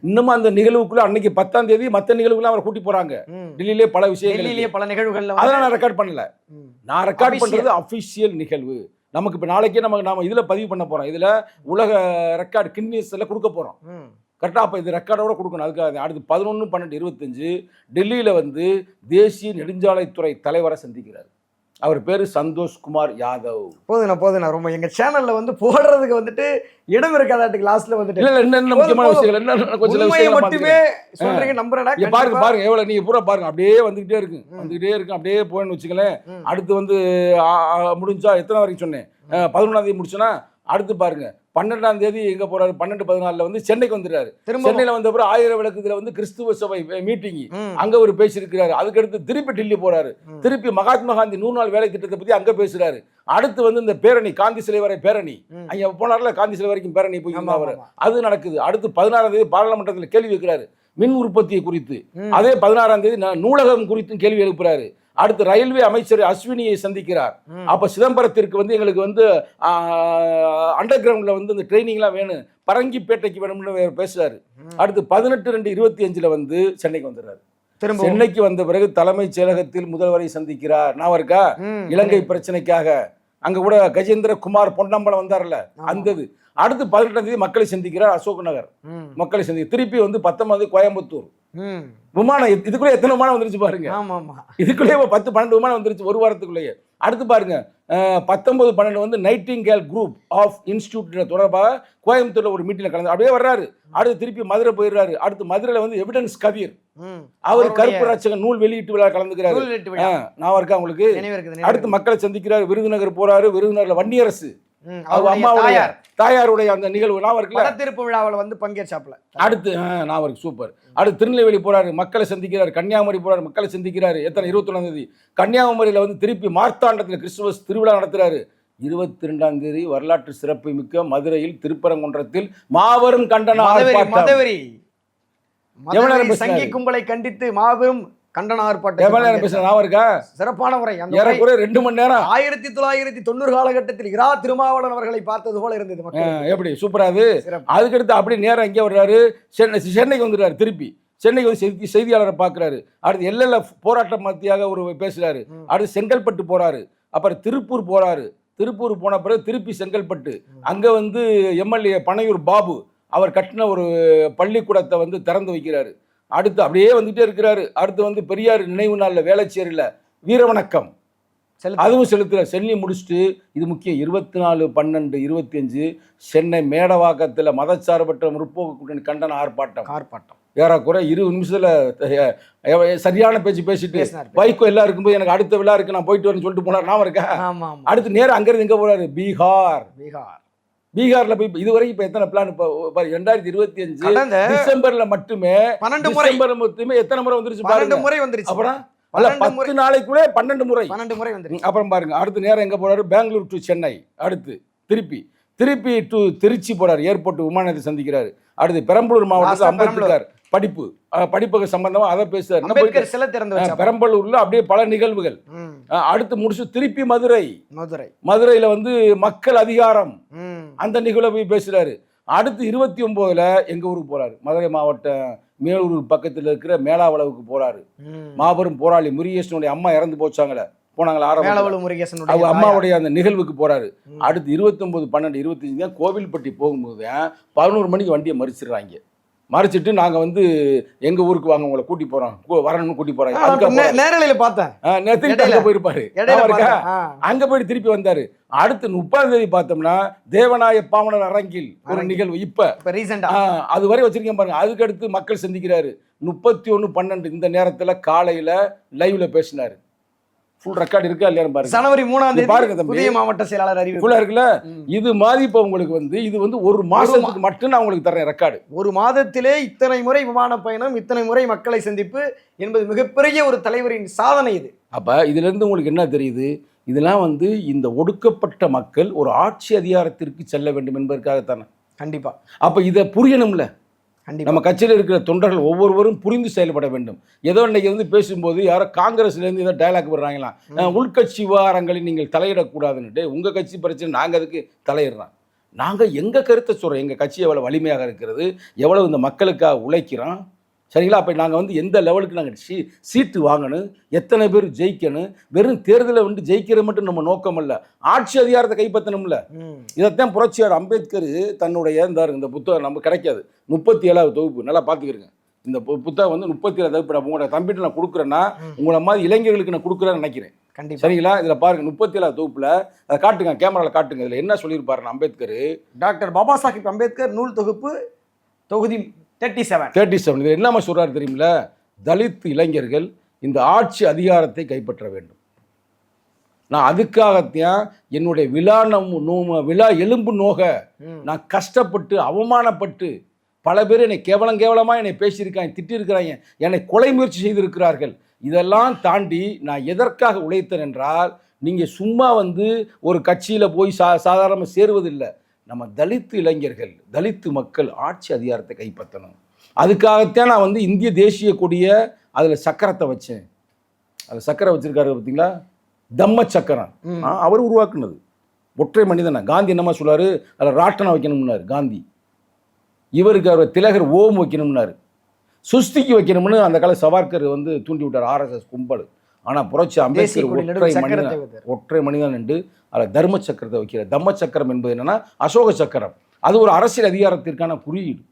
இன்னும் அந்த நிகழ்வுக்குள்ள அன்னைக்கு 10ஆம் தேதி மற்ற நிகழ்வுக்குள்ள அவரை கூட்டி போறாங்க. டெல்லியிலே பல விஷயங்கள், பல நிகழ்வுகள். அதெல்லாம் நான் ரெக்கார்ட் பண்ணல. நான் ரெக்கார்ட் பண்றது அபிஷியல் நிகழ்வு. நமக்கு இப்ப நாளைக்கே நாம இதுல பதிவு பண்ண போறோம். இதுல உலக ரெக்கார்டு கின்னஸ்ல கொடுக்க போறோம். கரெக்டா? அப்ப இது ரெக்கார்டோட கொடுக்கணும். அதுக்காக அடுத்து 11/12/25 டெல்லியில வந்து தேசிய நெடுஞ்சாலைத்துறை தலைவரை சந்திக்கிறார். அவர் பேரு சந்தோஷ்குமார் யாதவ். போதுண்ணா ரொம்ப எங்க சேனல்ல வந்து போடுறதுக்கு வந்துட்டு இடம் இருக்காதாட்டுக்கு லாஸ்ட்ல வந்துட்டு இல்ல என்ன முக்கியமான விஷயங்கள் என்ன கொஞ்சம் விஷயங்கள் மட்டுமே சொல்றீங்க நம்புறேனா. பாருங்க எவ்வளவு நீங்க பூரா பாருங்க, அப்படியே வந்துகிட்டே இருக்கு அப்படியே போயின்னு வச்சுக்கலேன். அடுத்து வந்து முடிஞ்சா எத்தனை வரைக்கும் சொன்னேன், 11ஆம் தேதி முடிச்சுன்னா அடுத்து பாருங்க 12ஆம் தேதி எங்க போறாரு, 12-14 வந்து சென்னைக்கு வந்துடுறாரு. சென்னையில வந்த அப்புறம் 1000 விளக்குல வந்து கிறிஸ்துவ சபை மீட்டிங் அங்க ஒரு பேசியிருக்கிறாரு. அதுக்கடுத்து திருப்பி டெல்லி போறாரு. திருப்பி மகாத்மா காந்தி 100 நாள் வேலை திட்டத்தை பத்தி அங்க பேசுறாரு. அடுத்து வந்து இந்த பேரணி, காந்தி சிலை வரை பேரணி, அங்க போனார்ல காந்தி சிலை வரைக்கும் பேரணி போய் அது நடக்குது. அடுத்து 16ஆம் தேதி பாராளுமன்றத்தில் கேள்வி வைக்கிறாரு மின் உற்பத்தியை குறித்து. அதே 16ஆம் தேதி நூலகம் குறித்தும் கேள்வி எழுப்புறாரு. அடுத்து ரயில்வே அமைச்சர் அஸ்வினியை சந்திக்கிறார். அப்ப சிதம்பரத்திற்கு வந்து எங்களுக்கு வந்து அண்டர் கிரவுண்ட்ல வந்து இந்த ட்ரைனிங்லாம் வேணும், பரங்கிப்பேட்டைக்கு வேணும்னு பேசுறாரு. அடுத்து 18/2/25 வந்து சென்னைக்கு வந்துடுறாரு. சென்னைக்கு வந்த பிறகு தலைமைச் செயலகத்தில் முதல்வரை சந்திக்கிறார். நான் இருக்கா இலங்கை பிரச்சனைக்காக அங்க கூட கஜேந்திர குமார் பொன்னம்பலம் வந்தார்ல அந்த. அடுத்து 18ஆம் தேதி மக்களை சந்திக்கிறார் அசோக் நகர், மக்களை சந்திக்க. திருப்பி வந்து 19 கோயம்புத்தூர். விமானம் இதுக்குள்ளே எத்தனை விமானம் வந்துருச்சு பாருங்க. இதுக்குள்ளேயே 10-12 விமானம் வந்துருச்சு ஒரு வாரத்துக்குள்ளேயே. அடுத்து பாருங்க 19-12 வந்து நைட்டிங்கேல் குரூப் ஆஃப் இன்ஸ்டிடியூட் தொடர்பாக கோயம்புத்தூர்ல ஒரு மீட்டிங்ல கலந்து அப்படியே வர்றாரு. அடுத்து திருப்பி மதுரை போயிடுறாரு. அடுத்து மதுரையில வந்து எவிடன்ஸ் கபீர் அவர் கருப்பு ரட்சகன் நூல் வெளியீட்டு விழா கலந்துக்கிறாரு. நான் இருக்கா உங்களுக்கு. அடுத்து மக்களை சந்திக்கிறாரு. விருதுநகர் போறாரு. விருதுநகர்ல வன்னியரசு அம்மாவுடைய தாயாருடைய அந்த நிகழ்வு நான் இருக்குல்ல, திருப்பு விழாவில் வந்து பங்கேற்றாப்ல. அடுத்து நான் இருக்கு சூப்பர். அடுத்து திருநெல்வேலி போறாரு, மக்களை சந்திக்கிறாரு. கன்னியாகுமரி போறாரு, மக்களை சந்திக்கிறாரு. எத்தனை 21ஆம் தேதி கன்னியாகுமரியில வந்து திருப்பி மார்த்தாண்டத்தில் கிறிஸ்துமஸ் திருவிழா நடத்துறாரு. 22ஆம் தேதி வரலாற்று சிறப்பு மிக்க மதுரையில் திருப்பரங்குன்றத்தில் மாபெரும் கண்டன ஆர்ப்பாட்டம். சங்கி கும்பலை கண்டித்து மாபெரும் கண்டன ஆர்ப்பாட்டம். சிறப்பான உரை. 2 மணி நேரம். 1990 காலகட்டத்தில் இரா திருமாவளவன் அவர்களை பார்த்தது போல இருந்தது. எப்படி சூப்பரா அது. அதுக்கடுத்து அப்படி நேரம் எங்கே வர்றாரு, சென்னைக்கு வந்துடுறாரு. திருப்பி சென்னைக்கு வந்து செய்தியாளரை பார்க்கிறாரு. அடுத்து எல்எல்எஃப் போராட்ட மத்தியாக ஒரு பேசுறாரு. அடுத்து செங்கல்பட்டு போறாரு. அப்புறம் திருப்பூர் போறாரு. திருப்பூர் போன பிறகு திருப்பி செங்கல்பட்டு அங்க வந்து எம்எல்ஏ பனையூர் பாபு அவர் கட்டின ஒரு பள்ளிக்கூடத்தை வந்து திறந்து வைக்கிறாரு. அடுத்து அப்படியே வந்துட்டே இருக்கிறாரு. அடுத்து வந்து பெரியார் நினைவு நாளில் வேளச்சேரியில் வீரவணக்கம் அதுவும் செலுத்துற. சென்னை முடிச்சுட்டு இது முக்கியம் 24/12/25 சென்னை மேடவாக்கத்தில் மதச்சார்பற்ற முற்போக்கு கூட்டணி கண்டன ஆர்ப்பாட்டம். ஏறக்குறை 20 நிமிஷத்துல சரியான பேச்சு பேசிட்டு வைகோ எல்லாம் இருக்கும்போது எனக்கு அடுத்த விழா இருக்கு நான் போயிட்டு வரேன்னு சொல்லிட்டு போனார். நான் இருக்கேன். அடுத்து நேரம் அங்கிருந்து எங்க போறாரு, பீகார்ல போய் இதுவரைக்கும் இப்ப எத்தனை பிளான் 2025 டிசம்பர்ல மட்டுமே 12 முறை எத்தனை முறை வந்துருச்சு பாருங்க. 12 முறை வந்துருச்சு. அப்புறம் 10 நாளைக்குள்ளே 12 முறை வந்துருச்சு. அப்புறம் பாருங்க அடுத்த நேரம் எங்க போறாரு, பெங்களூர் டு சென்னை. அடுத்து திருப்பி டு திருச்சி போறாரு. ஏர்போர்ட் விமானத்தை சந்திக்கிறாரு. அடுத்து பெரம்பலூர் மாவட்டத்தில் அம்பேத்கர் படிப்புக்கு சம்பந்தமா அதை பேசுறாரு. பெரம்பலூர்ல அப்படியே பல நிகழ்வுகள். அடுத்து முடிச்சு திருப்பி மதுரையில வந்து மக்கள் அதிகாரம் அந்த நிகழ்வை போய் பேசுறாரு. அடுத்து 29ல எங்க ஊருக்கு போறாரு, மதுரை மாவட்டம் மேலூர் பக்கத்தில் இருக்கிற மேலாவளவுக்கு போறாரு. மாபெரும் போராளி முருகேசனுடைய அம்மா இறந்து போனாங்களா அம்மாவுடைய அந்த நிகழ்வுக்கு போறாரு. அடுத்து 29/12/25 தான் கோவில்பட்டி போகும்போது 11 மணிக்கு வண்டியை மறிச்சிட்டு நாங்க வந்து எங்க ஊருக்கு வாங்க உங்களை கூட்டி போறோம் வரணும்னு கூட்டி போறாங்க. நேரலையில பார்த்தேன் போயிருப்பாரு. அங்க போயிட்டு திருப்பி வந்தாரு. அடுத்து 30ஆம் தேதி பார்த்தோம்னா தேவநாய பாவனர் அரங்கில் ஒரு நிகழ்வு இப்ப அது வரை வச்சிருக்கேன் பாருங்க. அதுக்கு அடுத்து மக்கள் சந்திக்கிறாரு. 31/12 இந்த நேரத்துல காலையில லைவ்ல பேசினாரு. ஃபுல் ரெக்கார்ட் இருக்கா இல்லையா பாருங்க. ஜனவரி 3ஆம் தேதி பாருங்க புதிய மாவட்ட செயலாளர் அறிவிப்பு இருக்குல்ல. இது மாதிரி இப்ப உங்களுக்கு வந்து இது வந்து ஒரு மாசத்துக்கு மட்டும் நான் உங்களுக்கு தரேன் ரெக்கார்டு. ஒரு மாதத்திலே இத்தனை முறை விமான பயணம், இத்தனை முறை மக்களை சந்திப்பு என்பது மிகப்பெரிய ஒரு தலைவரின் சாதனை இது. அப்ப இதுல இருந்து உங்களுக்கு என்ன தெரியுது, இதெல்லாம் வந்து இந்த ஒடுக்கப்பட்ட மக்கள் ஒரு ஆட்சி அதிகாரத்திற்கு செல்ல வேண்டும் என்பதற்காகத்தானே. கண்டிப்பா. அப்ப இதை புரியணும்ல. நம்ம கட்சியில் இருக்கிற தொண்டர்கள் ஒவ்வொருவரும் புரிந்து செயல்பட வேண்டும். ஏதோ இன்னைக்கு வந்து பேசும்போது யாரோ காங்கிரஸ்லேருந்து ஏதோ டைலாக் போடுறாங்களா, உள்கட்சி விவகாரங்களில் நீங்கள் தலையிடக்கூடாதுன்னுட்டு. உங்கள் கட்சி பிரச்சனை நாங்கள் அதுக்கு தலையிடுறோம். நாங்கள் எங்கள் கருத்தை சொல்கிறோம். எங்கள் கட்சி எவ்வளோ வலிமையாக இருக்கிறது, எவ்வளோ இந்த மக்களுக்காக உழைக்கிறோம். சரிங்களா? அப்போ நாங்கள் வந்து எந்த லெவலுக்கு நாங்கள் சீட்டு வாங்கணும், எத்தனை பேர் ஜெயிக்கணும். வெறும் தேர்தலை வந்து ஜெயிக்கிற மட்டும் நம்ம நோக்கம் இல்லை, ஆட்சி அதிகாரத்தை கைப்பற்றணும்ல. இதைத்தான் புரட்சியாளர் அம்பேத்கர் தன்னுடைய இந்த புத்தகம் நம்ம கிடைக்காது 37வது தொகுப்பு நல்லா பார்த்துக்கிறங்க. இந்த புத்தகம் வந்து 37 தகுப்பு உங்களோட தம்பிட்டு நான் கொடுக்குறேன்னா உங்களை மாதிரி இளைஞர்களுக்கு நான் கொடுக்குறேன்னு நினைக்கிறேன். கண்டிப்பா. சரிங்களா? இதில் பாருங்க 37 தொகுப்புல அதை காட்டுங்க, கேமராவில் காட்டுங்க. இதில் என்ன சொல்லியிருப்பாரு அம்பேத்கர்? டாக்டர் பாபா சாஹிப் அம்பேத்கர் நூல் தொகுப்பு தொகுதி 37. இது என்னமா சொல்றாரு தெரியுமில்ல? தலித் இளைஞர்கள் இந்த ஆட்சி அதிகாரத்தை கைப்பற்ற வேண்டும். நான் அதுக்காகத்தான் என்னுடைய விழா எலும்பு நோக நான் கஷ்டப்பட்டு அவமானப்பட்டு பல பேர் என்னை கேவலமாக என்னை பேசியிருக்காங்க, திட்டிருக்கிறாங்க, என்னை கொலை முயற்சி செய்திருக்கிறார்கள். இதெல்லாம் தாண்டி நான் எதற்காக உழைத்தேன் என்றால், நீங்கள் சும்மா வந்து ஒரு கட்சியில் போய் சாதாரணமாக சேருவதில்லை. நம்ம தலித்து இளைஞர்கள், தலித்து மக்கள் ஆட்சி அதிகாரத்தை கைப்பற்றணும். அதுக்காகத்தான் நான் வந்து இந்திய தேசிய கொடியை அதில் சக்கரத்தை வச்சேன். அதில் சக்கரை வச்சிருக்காரு பார்த்தீங்களா? தம்ம சக்கரம் அவர் உருவாக்குனது. ஒற்றை மனிதனை காந்தி என்னமா சொல்றாரு? அதில் ராட்டனை வைக்கணும்னாரு காந்தி. இவருக்கு அவர் திலகர் ஓம் வைக்கணும்னாரு, சுஸ்திக்கு வைக்கணும்னு அந்த கால சவார்கர் வந்து தூண்டி விட்டார் RSS கும்பல். ஆனால் புரட்சி அம்பேத்கர் ஒற்றை மனிதன் என்று அதில் தர்ம சக்கரத்தை வைக்கிறார். தம்ம சக்கரம் என்பது என்னன்னா அசோக சக்கரம். அது ஒரு அரசியல் அதிகாரத்திற்கான குறியீடு.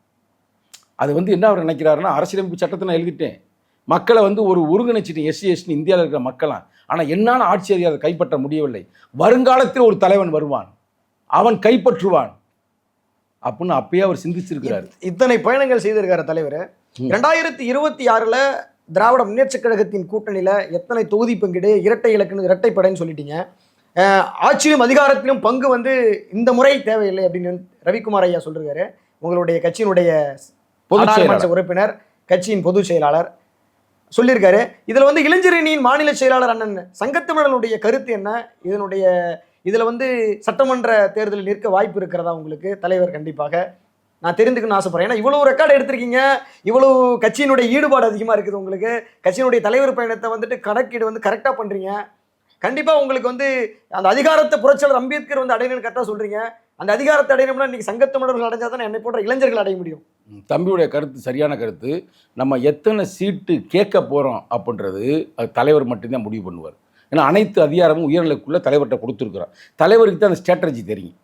அது வந்து என்ன அவர் நினைக்கிறாருன்னா, அரசியலமைப்பு சட்டத்தை நான் எழுதிட்டேன், மக்களை வந்து ஒரு ஒருங்கிணைச்சிட்டேன், SC ST இந்தியாவில் இருக்கிற மக்களாம். ஆனால் என்னால் ஆட்சி அதிகாரத்தை கைப்பற்ற முடியவில்லை. வருங்காலத்தில் ஒரு தலைவன் வருவான், அவன் கைப்பற்றுவான் அப்படின்னு அப்பயே அவர் சிந்திச்சிருக்கிறார். இத்தனை பயணங்கள் செய்திருக்காரு தலைவர். 2026 திராவிட முன்னேற்ற கழகத்தின் கூட்டணியில் எத்தனை தொகுதி பங்கீடு, இரட்டை இலக்குன்னு இரட்டைப்படைன்னு சொல்லிட்டீங்க. ஆட்சியிலும் அதிகாரத்திலும் பங்கு வந்து இந்த முறை தேவையில்லை அப்படின்னு ரவிக்குமார் ஐயா சொல்றாரு. உங்களுடைய கட்சியினுடைய பொதுச்செயலாளர் உறுப்பினர், கட்சியின் பொதுச் செயலாளர் சொல்லியிருக்காரு. இதில் வந்து இளைஞரணியின் மாநில செயலாளர் அண்ணன் சங்கத்தமிழனுடைய கருத்து என்ன? இதில் வந்து சட்டமன்ற தேர்தலில் நிற்க வாய்ப்பு இருக்கிறதா உங்களுக்கு? தலைவர் கண்டிப்பாக நான் தெரிந்துக்கணும்னு ஆசைப்படுறேன். ஏன்னா இவ்வளவு ரெக்கார்டு எடுத்திருக்கீங்க, இவ்வளவு கட்சியினுடைய ஈடுபாடு அதிகமாக இருக்குது உங்களுக்கு, கட்சியினுடைய தலைவர் பயணத்தை வந்துட்டு கணக்கீடு வந்து கரெக்டாக பண்ணுறீங்க. கண்டிப்பாக உங்களுக்கு வந்து அந்த அதிகாரத்தை புரட்சியாளர் அம்பேத்கர் வந்து அடையணும்னு கரெக்டாக சொல்கிறீங்க. அந்த அதிகாரத்தை அடையணும்னா இன்னைக்கு சங்கத்தமிழர்கள் அடைஞ்சால் தான் என்னை போன்ற இளைஞர்கள் அடைய முடியும். தம்பியுடைய கருத்து சரியான கருத்து. நம்ம எத்தனை சீட்டு கேட்க போகிறோம் அப்படின்றது அது தலைவர் மட்டும்தான் முடிவு பண்ணுவார். ஏன்னா அனைத்து அதிகாரமும் உயர்நிலைக்குள்ளே தலைவர்கிட்ட கொடுத்துருக்குறோம். தலைவருக்கு தான் அந்த ஸ்ட்ராட்டஜி தெரியும்,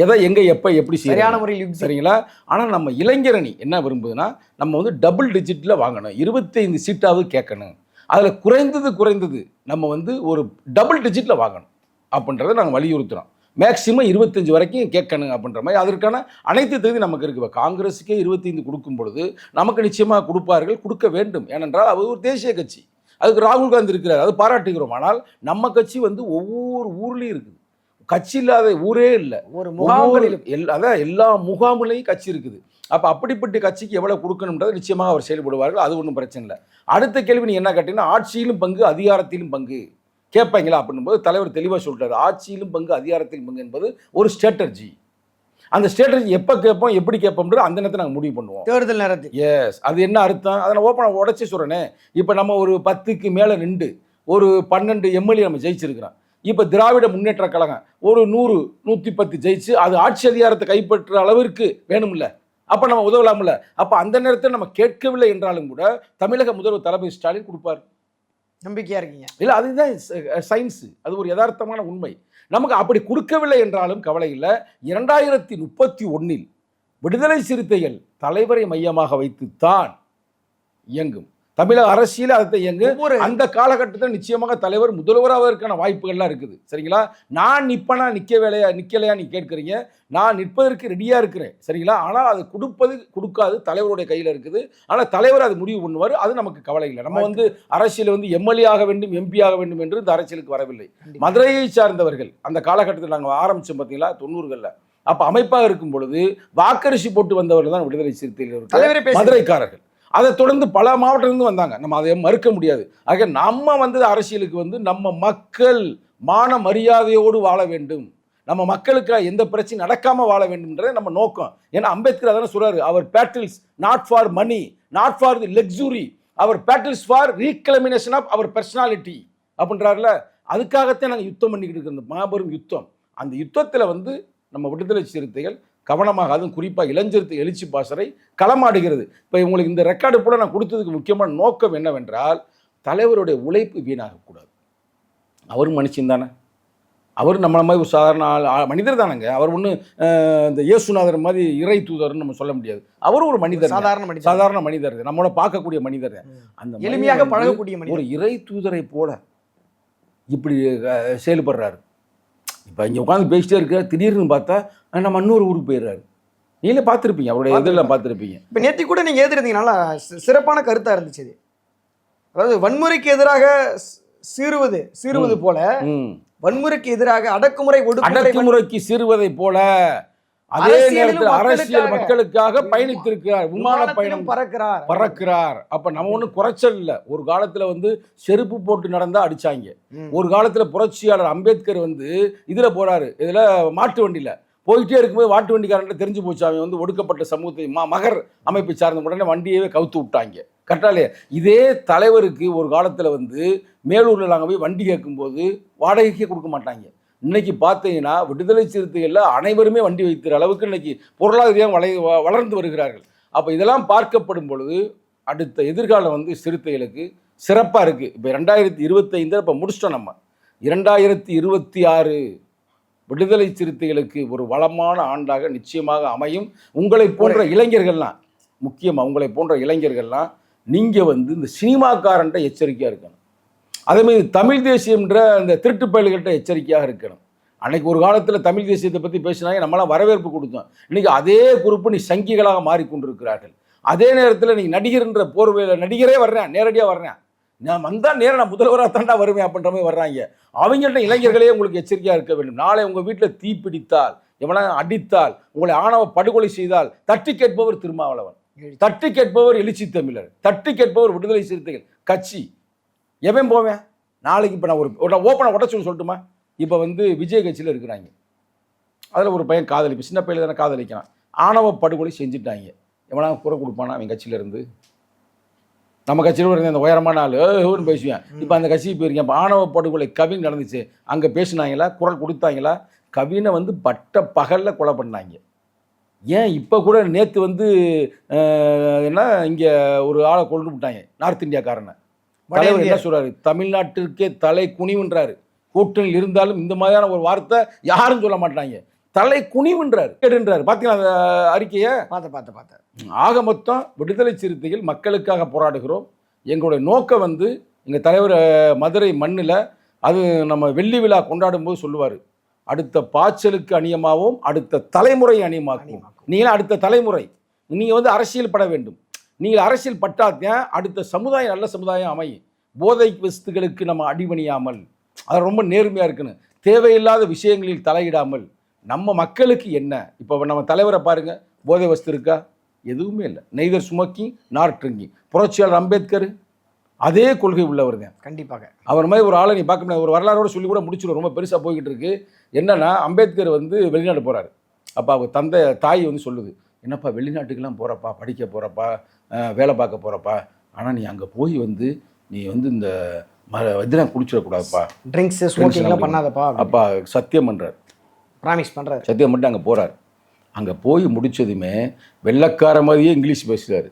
எதை எங்கே எப்போ எப்படி சரியான முறையில், சரிங்களா? ஆனால் நம்ம இளைஞரணி என்ன விரும்புதுன்னா, நம்ம வந்து டபுள் டிஜிட்டில் வாங்கணும், 25 சீட்டாவது கேட்கணும், அதில் குறைந்தது நம்ம வந்து ஒரு டபுள் டிஜிட்டில் வாங்கணும் அப்படின்றத நாங்கள் வலியுறுத்துகிறோம். மேக்சிமம் 25 வரைக்கும் கேட்கணும் அப்படின்ற மாதிரி அதற்கான அனைத்து தகுதி நமக்கு இருக்குது. காங்கிரஸுக்கே 25 கொடுக்கும் பொழுது நமக்கு நிச்சயமாக கொடுப்பார்கள், கொடுக்க வேண்டும். ஏனென்றால் அது ஒரு தேசிய கட்சி, அதுக்கு ராகுல் காந்தி இருக்கிறார், அது பாராட்டுகிறோம். ஆனால் நம்ம கட்சி வந்து ஒவ்வொரு ஊர்லேயும் இருக்குது, கட்சி இல்லாத ஊரே இல்லை. ஒரு முகாம்களிலும் அதான் எல்லா முகாம்களையும் கட்சி இருக்குது. அப்போ அப்படிப்பட்ட கட்சிக்கு எவ்வளோ கொடுக்கணுன்றது நிச்சயமாக அவர் செயல்படுவார்கள், அது ஒன்றும் பிரச்சனை இல்லை. அடுத்த கேள்வி நீ என்ன கேட்டீங்கன்னா, ஆட்சியிலும் பங்கு அதிகாரத்திலும் பங்கு கேட்பாங்களா அப்படின்னும் போது தலைவர் தெளிவாக சொல்லிட்டாரு. ஆட்சியிலும் பங்கு அதிகாரத்திலும் பங்கு என்பது ஒரு ஸ்ட்ராட்டஜி. அந்த ஸ்ட்ராட்டஜி எப்போ கேட்போம், எப்படி கேட்போம்ன்ற அந்த நேரத்தை நாங்கள் முடிவு பண்ணுவோம் தேர்தல் நேரத்தில். எஸ், அது என்ன அர்த்தம் அதை நான் ஓப்பனாக உடச்சி சொல்கிறேனே. இப்போ நம்ம ஒரு 10க்கு மேலே நின்று ஒரு 12 MLA நம்ம ஜெயிச்சிருக்கிறோம். இப்போ திராவிட முன்னேற்ற கழகம் ஒரு 100 110 ஜெயிச்சு அது ஆட்சி அதிகாரத்தை கைப்பற்ற அளவிற்கு வேணும்ல, அப்போ நம்ம உதவலாம்ல. அப்போ அந்த நேரத்தில் நம்ம கேட்கவில்லை என்றாலும் கூட தமிழக முதல்வர் தளபதி ஸ்டாலின் கொடுப்பார். நம்பிக்கையாக இருக்கீங்க இல்லை? அதுதான் சயின்ஸு, அது ஒரு யதார்த்தமான உண்மை. நமக்கு அப்படி கொடுக்கவில்லை என்றாலும் கவலை இல்லை. 2031 விடுதலை சிறுத்தைகள் தலைவரை மையமாக வைத்துத்தான் இயங்கும் தமிழக அரசியல். அதை இயங்கு அந்த காலகட்டத்தில் நிச்சயமாக தலைவர் முதல்வராவதற்கான வாய்ப்புகள்லாம் இருக்குது. சரிங்களா? நான் நிற்பனா நிற்கலையா நீ கேட்குறீங்க, நான் நிற்பதற்கு ரெடியாக இருக்கிறேன். சரிங்களா? ஆனால் அது கொடுக்காது தலைவருடைய கையில் இருக்குது. ஆனால் தலைவர் அது முடிவு பண்ணுவார், அது நமக்கு கவலை இல்லை. நம்ம வந்து அரசியல் வந்து MLA ஆக வேண்டும், MP ஆக வேண்டும் என்று இந்த அரசியலுக்கு வரவில்லை. மதுரையை சார்ந்தவர்கள் அந்த காலகட்டத்தில் நாங்கள் ஆரம்பித்தோம் பார்த்தீங்களா, 90களில். அப்போ அமைப்பாக இருக்கும் பொழுது வாக்கரிசி போட்டு வந்தவர்கள் தான் விடுதலை சிறுத்தைகள் மதுரைக்காரர்கள். அதை தொடர்ந்து பல மாவட்டத்திலிருந்து வந்தாங்க, நம்ம அதை மறுக்க முடியாது. ஆக நம்ம வந்தது அரசியலுக்கு வந்து நம்ம மக்கள் மான மரியாதையோடு வாழ வேண்டும், நம்ம மக்களுக்கு எந்த பிரச்சனை நடக்காமல் வாழ வேண்டும்ன்றத நம்ம நோக்கம். ஏன்னா அம்பேத்கர் அதான சொல்றாரு, our battles not for money, not for the luxury, our battles for reclamation of our personality அப்படின்றாருல. அதுக்காகத்தான் நாங்கள் யுத்தம் பண்ணிக்கிட்டு இருக்கிற மாபெரும் யுத்தம். அந்த யுத்தத்தில் வந்து நம்ம விடுதலை சிறுத்தைகள் கவனமாக, அதுவும் குறிப்பாக இளைஞர் எழுச்சி பாசறை களமாடுகிறது. இப்போ உங்களுக்கு இந்த ரெக்கார்டு கூட நான் கொடுத்ததுக்கு முக்கியமான நோக்கம் என்னவென்றால், தலைவருடைய உழைப்பு வீணாகக்கூடாது. அவரும் மனுஷன் தானே, அவர் நம்மள மாதிரி ஒரு சாதாரண மனிதர் தானங்க. அவர் ஒன்றும் இந்த இயேசுநாதர் மாதிரி இறை தூதர்னு நம்ம சொல்ல முடியாது. அவரும் ஒரு மனிதர், சாதாரண மனிதர், நம்மளோட பார்க்கக்கூடிய மனிதர். அந்த எளிமையாக பழகக்கூடிய மனிதர், ஒரு இறை தூதரை போல இப்படி செயல்படுறாரு. இப்போ இங்கே உட்காந்து பேசிட்டே இருக்க, திடீர்னு பார்த்தா நம்ம இன்னொரு ஊருக்கு போயிடுறாரு. நீங்களே பார்த்துருப்பீங்க, அவருடைய இதெல்லாம் பார்த்துருப்பீங்க. இப்போ நேற்று கூட நீங்கள் எழுதிருந்தீங்க, நல்லா சிறப்பான கருத்தாக இருந்துச்சு. அதாவது வன்முறைக்கு எதிராக சீறுவது போல, வன்முறைக்கு எதிராக அடக்குமுறைக்கு சீறுவதை போல, அதே நேரத்தில் அரசியல் மக்களுக்காக பயணித்திருக்கிறார். விமான பயணம் பறக்கிறார். அப்ப நம்ம ஒன்றும் குறைச்சல் இல்லை. ஒரு காலத்துல செருப்பு போட்டு நடந்தா அடிச்சாங்க. ஒரு காலத்துல புரட்சியாளர் அம்பேத்கர் இதுல போறாரு, இதுல மாட்டு வண்டியில போயிட்டே இருக்கும்போது வாட்டு வண்டிக்காரன் தெரிஞ்சு போச்சு அவன் ஒடுக்கப்பட்ட சமூகத்தை மகர் அமைப்பை சார்ந்த உடனே வண்டியவே கவுத்து விட்டாங்க. கரெக்டாலே இதே தலைவருக்கு ஒரு காலத்தில் மேலூரில் நாங்கள் போய் வண்டி கேட்கும்போது வாடகைக்கே கொடுக்க மாட்டாங்க. இன்னைக்கு பார்த்தீங்கன்னா விடுதலை சிறுத்தைகளில் அனைவருமே வண்டி வைக்கிற அளவுக்கு இன்னைக்கு பொருளாதாரம் வளர்ந்து வருகிறார்கள். அப்போ இதெல்லாம் பார்க்கப்படும் பொழுது அடுத்த எதிர்காலம் சிறுத்தைகளுக்கு சிறப்பாக இருக்குது. இப்போ 2025 இப்போ முடிச்சிட்டோம். நம்ம 2026 விடுதலை சிறுத்தைகளுக்கு ஒரு வளமான ஆண்டாக நிச்சயமாக அமையும். உங்களை போன்ற இளைஞர்கள்லாம், முக்கியமாக உங்களை போன்ற இளைஞர்கள்லாம் நீங்கள் இந்த சினிமாக்காரன்ட்ட எச்சரிக்கையாக இருக்கணும். அதேமாதிரி தமிழ் தேசியம்ன்ற அந்த திருட்டு பயல்கள்கிட்ட எச்சரிக்கையாக இருக்கணும். அன்னைக்கு ஒரு காலத்தில் தமிழ் தேசியத்தை பற்றி பேசினாங்க, நம்மளாம் வரவேற்பு கொடுத்தோம். இன்றைக்கி அதே குரூப்பு நீ சங்கிகளாக மாறிக்கொண்டிருக்கிறார்கள். அதே நேரத்தில் நீங்கள் நடிகர்ன்ற போர்வையில் நடிகரே வர்றேன், நேரடியாக வர்றேன், நான் வந்தால் நேரம் நான் முதல்வராக தாண்டா வருவேன் அப்படின்ற மாதிரி வர்றாங்க. அவங்கள்ட்ட இளைஞர்களே உங்களுக்கு எச்சரிக்கையாக இருக்க வேண்டும். நாளை உங்கள் வீட்டில் தீ பிடித்தால், எவனா அடித்தால், உங்களை ஆணவ படுகொலை செய்தால் தட்டி கேட்பவர் திருமாவளவன், தட்டி கேட்பவர் எழுச்சி தமிழர், தட்டி கேட்பவர் விடுதலை சிறுத்தைகள் கட்சி. எவன் போவேன் நாளைக்கு? இப்போ நான் ஒரு ஓப்பனாக உடச்சு சொல்லட்டுமா? இப்போ விஜய் கட்சியில் இருக்கிறாங்க. அதில் ஒரு பையன் காதலிப்பு, சின்ன பையன் தானே காதலிக்கிறான், ஆணவ படுகொலை செஞ்சுட்டாங்க. எவனா குறை கொடுப்பானா அவன் கட்சியிலேருந்து? நம்ம கட்சியில் இருந்த அந்த உயரமான ஆள் பேசுவேன். இப்போ அந்த கட்சிக்கு போயிருக்கேன். இப்போ ஆணவ படுகொலை கவின் நடந்துச்சு, அங்கே பேசினாங்களா, குரல் கொடுத்தாங்களா? கவினை பட்ட பகலில் கொலை பண்ணாங்க. ஏன் இப்போ கூட நேற்று என்ன இங்கே ஒரு ஆளை கொண்டு விட்டாங்க, நார்த் இந்தியாக்காரனை. தலைவர் என்ன சொல்கிறாரு? தமிழ்நாட்டிற்கே தலை குனிவுன்றாரு. கூட்டணியில் இருந்தாலும் இந்த மாதிரியான ஒரு வார்த்தை யாரும் சொல்ல மாட்டாங்க. தலை குனிவுன்றார், கேடுன்றார். பார்த்தீங்களா அந்த அறிக்கையை? பார்த்தேன். ஆக மொத்தம் விடுதலை சிறுத்தைகள் மக்களுக்காக போராடுகிறோம். எங்களுடைய நோக்கம் எங்கள் தலைவர் மதுரை மண்ணில் அது நம்ம வெள்ளி விழா கொண்டாடும் போது சொல்லுவார், அடுத்த பாய்ச்சலுக்கு அணியமாகவும் அடுத்த தலைமுறை அணியமாக்கும். நீங்களும் அடுத்த தலைமுறை, நீங்கள் அரசியல் பட வேண்டும். நீங்கள் அரசியல் பட்டாத்தான் அடுத்த சமுதாயம் நல்ல சமுதாயம் அமையும். போதை வஸ்துகளுக்கு நம்ம அடிபணியாமல், அது ரொம்ப நேர்மையாக இருக்குன்னு தேவையில்லாத விஷயங்களில் தலையிடாமல் நம்ம மக்களுக்கு என்ன. இப்போ நம்ம தலைவரை பாருங்கள், போதை வஸ்து இருக்கா? எதுவுமே இல்லை. Neither smoking not drinking. புரட்சியாளர் அம்பேத்கர் அதே கொள்கை உள்ளவர் தான். கண்டிப்பாக அவர் மாதிரி ஒரு ஆளை நீ பார்க்க முடியாது. ஒரு வரலாறோட சொல்லி கூட முடிச்சிடும், ரொம்ப பெருசாக போய்கிட்டு இருக்கு. என்னன்னா, அம்பேத்கர் வெளிநாடு போகிறாரு. அப்போ அவர் தாய் சொல்லுது, என்னப்பா வெளிநாட்டுக்கெல்லாம் போகிறப்பா, படிக்க போகிறப்பா, வேலை பார்க்க போகிறப்பா, ஆனால் நீ அங்கே போய் நீ இந்த இதெல்லாம் குடிச்சிடக்கூடாதுப்பா, ட்ரிங்க்ஸ் ஸ்மோக்கிங்லாம் பண்ணாதப்பா. அப்பா சத்தியம் பண்ணுறாரு, ப்ராமிஸ் பண்ணுறாரு, சத்தியம் பண்ணிட்டு அங்கே போகிறார். அங்கே போய் முடிச்சதுமே வெள்ளக்கார மாதிரியே இங்கிலீஷ் பேசுகிறாரு,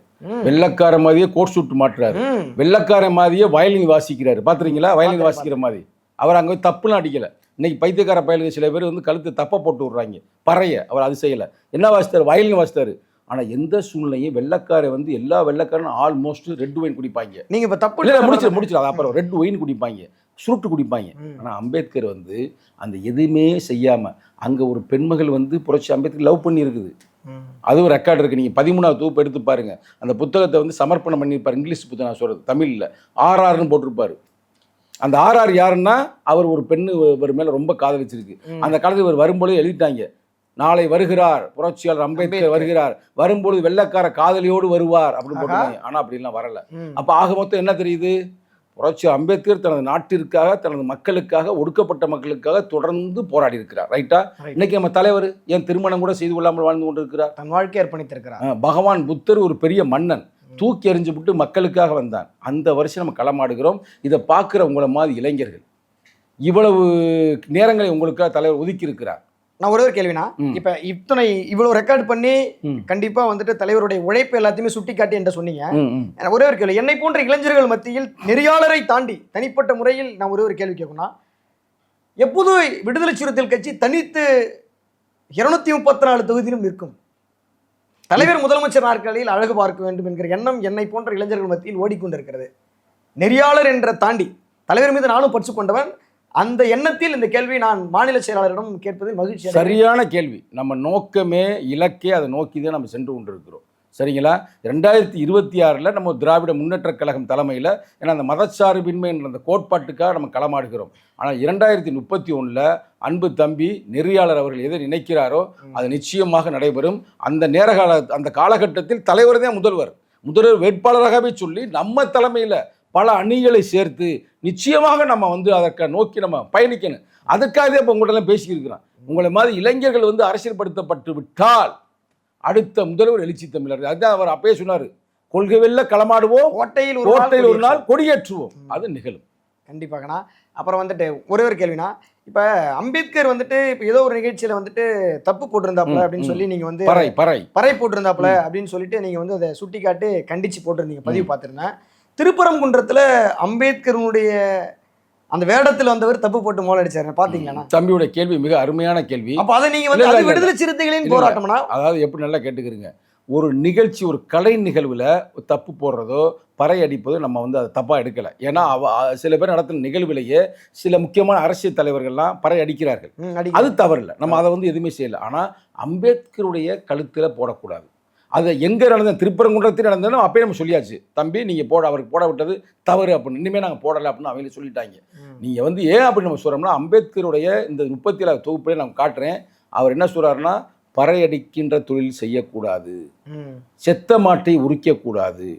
வெள்ளக்கார மாதிரியே கோட் சூட் மாட்டுறாரு, வெள்ளக்கார மாதிரியே வயலின் வாசிக்கிறாரு. பார்த்துறீங்களா? வயலின் வாசிக்கிற மாதிரி. அவர் அங்கே தப்புலாம் அடிக்கலை. இன்னைக்கு பைத்தியக்கார பயலுங்க சில பேர் கழுத்து தப்பை போட்டு விட்றாங்க பறைய. அவர் அது செய்யலை. என்ன வாசித்தார்? வயலின் வாசித்தார். ஆனால் எந்த சூழ்நிலையும் வெள்ளக்காரை எல்லா வெள்ளக்காரனும் ஆல்மோஸ்ட் ரெட் ஒயின் குடிப்பாங்க. நீங்கள் இப்போ தப்பு இல்லை, முடிச்சிடும் அது. அப்புறம் ரெட் ஒயின் குடிப்பாங்க, சுருட்டு குடிப்பாங்க. ஆனால் அம்பேத்கர் அந்த எதுவுமே செய்யாமல் அங்கே ஒரு பெண்மகள் புரட்சி அம்பேத்கர் லவ் பண்ணி இருக்குது. அதுவும் ரெக்கார்டு இருக்குது. நீங்கள் 13வது தொகுப்பு எடுத்து பாருங்கள். அந்த புத்தகத்தை சமர்ப்பணம் பண்ணியிருப்பார். இங்கிலீஷ் புத்தகம் நான் சொல்கிறது, தமிழில் ஆர்ஆர்னு போட்டிருப்பார். அந்த ஆர்ஆர் யாருன்னா, அவர் ஒரு பெண்ணு இவர் மேலே ரொம்ப காதலிச்சிருக்கு. அந்த காலத்தில் இவர் வரும்போது எழுதிட்டாங்க, நாளை வருகிறார் புரட்சியாளர் அம்பேத்கர் வருகிறார், வரும்போது வெள்ளக்கார காதலியோடு வருவார் அப்படின்னு போட்டுருவாங்க. ஆனால் அப்படின்லாம் வரல. அப்போ ஆக மொத்தம் என்ன தெரியுது? புரட்சி அம்பேத்கர் தனது நாட்டிற்காக, தனது மக்களுக்காக, ஒடுக்கப்பட்ட மக்களுக்காக தொடர்ந்து போராடி இருக்கிறார். ரைட்டா? இன்னைக்கு நம்ம தலைவர் ஏன் திருமணம் கூட செய்து கொள்ளாமல் வாழ்ந்து கொண்டிருக்கிறார்? தன் வாழ்க்கை அர்ப்பணித்திருக்கிறார். பகவான் புத்தர் ஒரு பெரிய மன்னன், தூக்கி எறிஞ்சு விட்டு மக்களுக்காக வந்தான். அந்த வருஷம் நம்ம களமாடுகிறோம். இதை பார்க்குற உங்களை மாதிரி இளைஞர்கள் இவ்வளவு நேரங்களை உங்களுக்காக தலைவர் ஒதுக்கி இருக்கிறார். நான் ஒரே ஒரு கேள்வினா, இப்ப இவ்வளவு ரெக்கார்ட் பண்ணி கண்டிப்பா தலைவருடைய உழைப்பு எல்லாத்தையுமே சுட்டி காட்டி என்று சொன்னீங்க. ஒரே ஒரு கேள்வி, என்னை போன்ற இளைஞர்கள் மத்தியில் நெறியாளரை தாண்டி தனிப்பட்ட முறையில் நான் ஒரே ஒரு கேள்வி கேட்கணும்னா, எப்போதும் விடுதலை சிறுத்தைகள் கட்சி தனித்து 234 தொகுதியிலும் நிற்கும். தலைவர் முதலமைச்சர் நாற்காலியில் அழகு பார்க்க வேண்டும் என்கிற எண்ணம் என்னை போன்ற இளைஞர்கள் மத்தியில் ஓடிக்கொண்டிருக்கிறது. நெறியாளர் என்ற தாண்டி தலைவர் மீது நானும் பற்று கொண்டவன். அந்த எண்ணத்தில் இந்த கேள்வி நான் மாநில செயலாளரிடம் கேட்பதில் மகிழ்ச்சி. சரியான கேள்வி. நம்ம நோக்கமே இலக்கே அதை நோக்கி தான் நம்ம சென்று கொண்டிருக்கிறோம். சரிங்களா? 2026 நம்ம திராவிட முன்னேற்றக் கழகம் தலைமையில், ஏன்னா அந்த மதச்சார்பின்மை என்ற அந்த கோட்பாட்டுக்காக நம்ம களமாடுகிறோம். ஆனால் 2031 அன்பு தம்பி நெறியாளர் அவர்கள் எதை நினைக்கிறாரோ அது நிச்சயமாக நடைபெறும். அந்த காலகட்டத்தில் தலைவர் தான் முதல்வர் வேட்பாளராகவே சொல்லி நம்ம தலைமையில் பல அணிகளை சேர்த்து நிச்சயமாக நம்ம அதற்கு நோக்கி நம்ம பயணிக்கணும். அதுக்காகவே இப்போ உங்கள்கிட்ட பேசியிருக்கிறோம். உங்களை மாதிரி இளைஞர்கள் அரசியல்படுத்தப்பட்டு விட்டால் அடுத்த முதல்வர் எழுச்சி தமிழர். அதுதான் அவர் அப்பயே சொன்னார், கொள்கை வெல்ல களமாடுவோம், கோட்டையில் ஒரு நாள் கொடியேற்றுவோம். அது நிகழும் கண்டிப்பாகண்ணா. அப்புறம் ஒரே ஒரு கேள்வினா, இப்போ அம்பேத்கர் இப்போ ஏதோ ஒரு நிகழ்ச்சியில் தப்பு போட்டிருந்தாப்புல அப்படின்னு சொல்லி நீங்கள் பறை போட்டிருந்தாப்புல அப்படின்னு சொல்லிட்டு நீங்கள் அதை சுட்டி காட்டி கண்டிச்சு போட்டிருந்தீங்க, பதிவு பார்த்துருந்தேன். திருப்பரங்குன்றத்தில் அம்பேத்கருடைய அந்த வேடத்தில் வந்தவர் தப்பு போட்டு மோள அடிச்சாரு, பாத்தீங்களா? தம்பியோட கேள்வி மிக அருமையான கேள்வி. அப்ப அதை நீங்க விடுதலை சிறுத்தைகளின் போராட்டம்னா, அதாவது எப்படி நல்லா கேட்டுக்கிறீங்க, ஒரு நிகழ்ச்சி ஒரு கலை நிகழ்வுல தப்பு போடுறதோ பறை அடிப்பதோ நம்ம அதை தப்பா எடுக்கல. ஏன்னா சில பேர் நடத்தின நிகழ்விலேயே சில முக்கியமான அரசியல் தலைவர்கள்லாம் பறை அடிக்கிறார்கள், அது தவறு இல்லை. நம்ம அதை எதுவுமே செய்யல. ஆனா அம்பேத்கருடைய கழுத்துல போடக்கூடாது. அது எங்கே நடந்தது, திருப்பரங்குன்றத்தில் நடந்ததுன்னா அப்பயே நம்ம சொல்லியாச்சு, தம்பி நீங்கள் அவருக்கு போட விட்டது தவறு அப்படின்னு, இனிமேல் நாங்கள் போடலை அப்படின்னு அவங்களே சொல்லிட்டாங்க. நீங்கள் ஏன் அப்படின்னு நம்ம சொல்கிறோம்னா, அம்பேத்கருடைய இந்த 37 தொகுப்பிலே நான் காட்டுறேன். அவர் என்ன சொல்கிறாருன்னா, பறையடிக்கின்ற தொழில் செய்யக்கூடாது, செத்த மாட்டை உரிக்கக்கூடாது,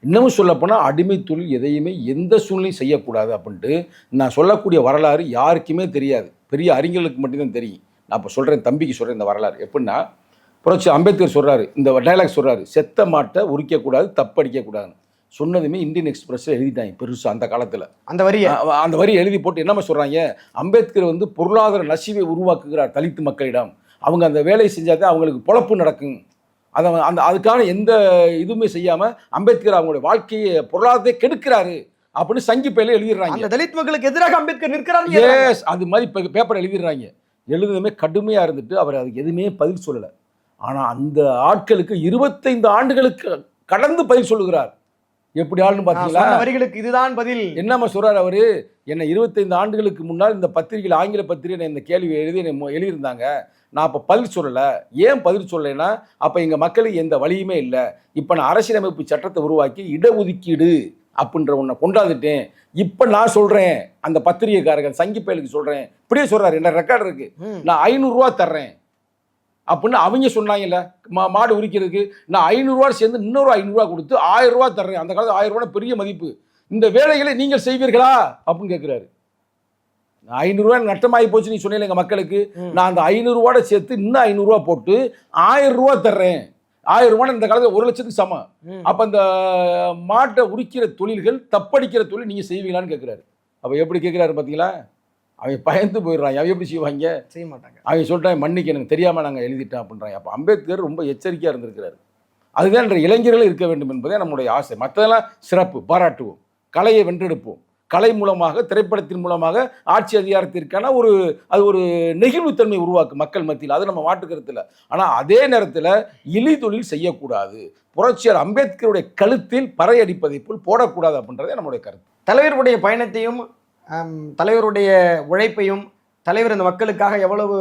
இன்னமும் சொல்லப்போனால் அடிமை தொழில் எதையுமே எந்த சூழ்நிலையும் செய்யக்கூடாது அப்படின்ட்டு நான் சொல்லக்கூடிய வரலாறு யாருக்குமே தெரியாது, பெரிய அறிஞர்களுக்கு மட்டும்தான் தெரியும். நான் இப்போ சொல்கிறேன், தம்பிக்கு சொல்கிறேன் இந்த வரலாறு. எப்படின்னா, புரட்சி அம்பேத்கர் சொல்கிறாரு, இந்த டைலாக் சொல்கிறாரு, செத்த மாட்டை உரிக்கக்கூடாது, தப்படிக்கக்கூடாதுன்னு சொன்னதுமே இந்தியன் எக்ஸ்பிரஸில் எழுதிட்டாங்க பெருசாக அந்த காலத்தில். அந்த வரி எழுதி போட்டு என்னமா சொல்கிறாங்க, அம்பேத்கர் பொருளாதார நசிவை உருவாக்குகிறார் தலித்து மக்களிடம், அவங்க அந்த வேலையை செஞ்சாதான் அவங்களுக்கு பொழப்பு நடக்கும், அதுக்கான எந்த இதுவுமே செய்யாமல் அம்பேத்கர் அவங்களுடைய வாழ்க்கையை பொருளாதாரத்தை கெடுக்கிறாரு அப்படின்னு சங்கி பையில எழுதிடுறாங்க. தலித் மக்களுக்கு எதிராக அம்பேத்கர் நிற்கிறாங்க. எஸ், அது மாதிரி பேப்பர் எழுதிடுறாங்க. எழுதுனதுமே கடுமையாக இருந்துட்டு அவர் அதுக்கு எதுவுமே பதில் சொல்லலை. ஆனால் அந்த ஆட்களுக்கு 25 ஆண்டுகளுக்கு கடந்து பதில் சொல்லுகிறார். எப்படி ஆளுன்னு பார்த்தீங்களா? வரிகளுக்கு இதுதான் பதில். என்னம்மா சொல்கிறார் அவர், என்னை 25 ஆண்டுகளுக்கு முன்னால் இந்த பத்திரிகையில், ஆங்கில பத்திரிகை இந்த கேள்வி எழுதியிருந்தாங்க, நான் அப்போ பதில் சொல்லலை. ஏன் பதில் சொல்லலைன்னா, அப்போ எங்கள் மக்களுக்கு எந்த வழியுமே இல்லை, இப்போ நான் அரசியலமைப்பு சட்டத்தை உருவாக்கி இடஒதுக்கீடு அப்படின்ற ஒன்றை கொண்டாந்துட்டேன், இப்போ நான் சொல்கிறேன், அந்த பத்திரிகைக்காரர்கள் சங்கி பயலுக்கு சொல்கிறேன், இப்படியே சொல்கிறார், என்ன ரெக்கார்டு இருக்குது, நான் 500 ரூபா தர்றேன் அப்படின்னு அவங்க சொன்னாங்கல்ல, மாடு உரிக்கிறதுக்கு நான் 500 ரூபா சேர்ந்து இன்னொரு 500 ரூபா கொடுத்து 1000 ரூபா தர்றேன், அந்த காலத்தில் 1000 ரூபா பெரிய மதிப்பு, இந்த வேலைகளை நீங்கள் செய்வீர்களா அப்படின்னு கேட்குறாரு. 500 ரூபா நட்டமாகி போச்சு நீ சொன்னீங்க எங்கள் மக்களுக்கு, நான் அந்த 500 ரூபாட சேர்த்து இன்னும் 500 ரூபா போட்டு 1000 ரூபா தர்றேன், 1000 ரூபா இந்த காலத்தில் 1 லட்சத்துக்கு சமம், அப்போ அந்த மாட்டை உரிக்கிற தொழில்கள், தப்படிக்கிற தொழில் நீங்கள் செய்வீங்களான்னு கேட்குறாரு. அப்போ எப்படி கேட்குறாரு பார்த்தீங்களா? அவங்க பயந்து போயிடுறாங்க, அவங்க எப்படி செய்வாங்க, செய்ய மாட்டாங்க. அவங்க சொல்லிட்டாங்க மன்னிக்க எனக்கு தெரியாமல் நாங்கள் எழுதிட்டோம் அப்படின்றாங்க. அப்போ அம்பேத்கர் ரொம்ப எச்சரிக்கையாக இருந்திருக்கிறாரு. அதுதான் என்ற இளைஞர்கள் இருக்க வேண்டும் என்பதே நம்முடைய ஆசை. மற்றதெல்லாம் சிறப்பு, பாராட்டுவோம், கலையை வென்றெடுப்போம், கலை மூலமாக, திரைப்படத்தின் மூலமாக ஆட்சி அதிகாரத்திற்கான ஒரு நெகிழ்வுத்தன்மை உருவாக்கும் மக்கள் மத்தியில், அது நம்ம மாட்டுக்கிறது இல்லை. ஆனால் அதே நேரத்தில் இழி தொழில் செய்யக்கூடாது, புரட்சியாளர் அம்பேத்கருடைய கழுத்தில் பறை அடிப்பதை போல் போடக்கூடாது அப்படின்றதே நம்முடைய கருத்து. தலைவருடைய பயணத்தையும் தலைவருடைய உழைப்பையும், தலைவர் இந்த மக்களுக்காக எவ்வளவு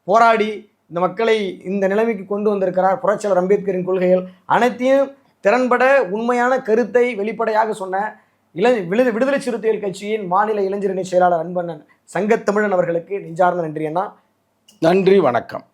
போராடி இந்த மக்களை இந்த நிலைமைக்கு கொண்டு வந்திருக்கிறார், புரட்சியாளர் அம்பேத்கரின் கொள்கைகள் அனைத்தையும் திறன்பட உண்மையான கருத்தை வெளிப்படையாக சொன்ன விடுதலை சிறுத்தைகள் கட்சியின் மாநில இளைஞரணி செயலாளர் அன்பண்ணன் சங்கத்தமிழன் அவர்களுக்கு நெஞ்சார்ந்த நன்றி அண்ணா. நன்றி, வணக்கம்.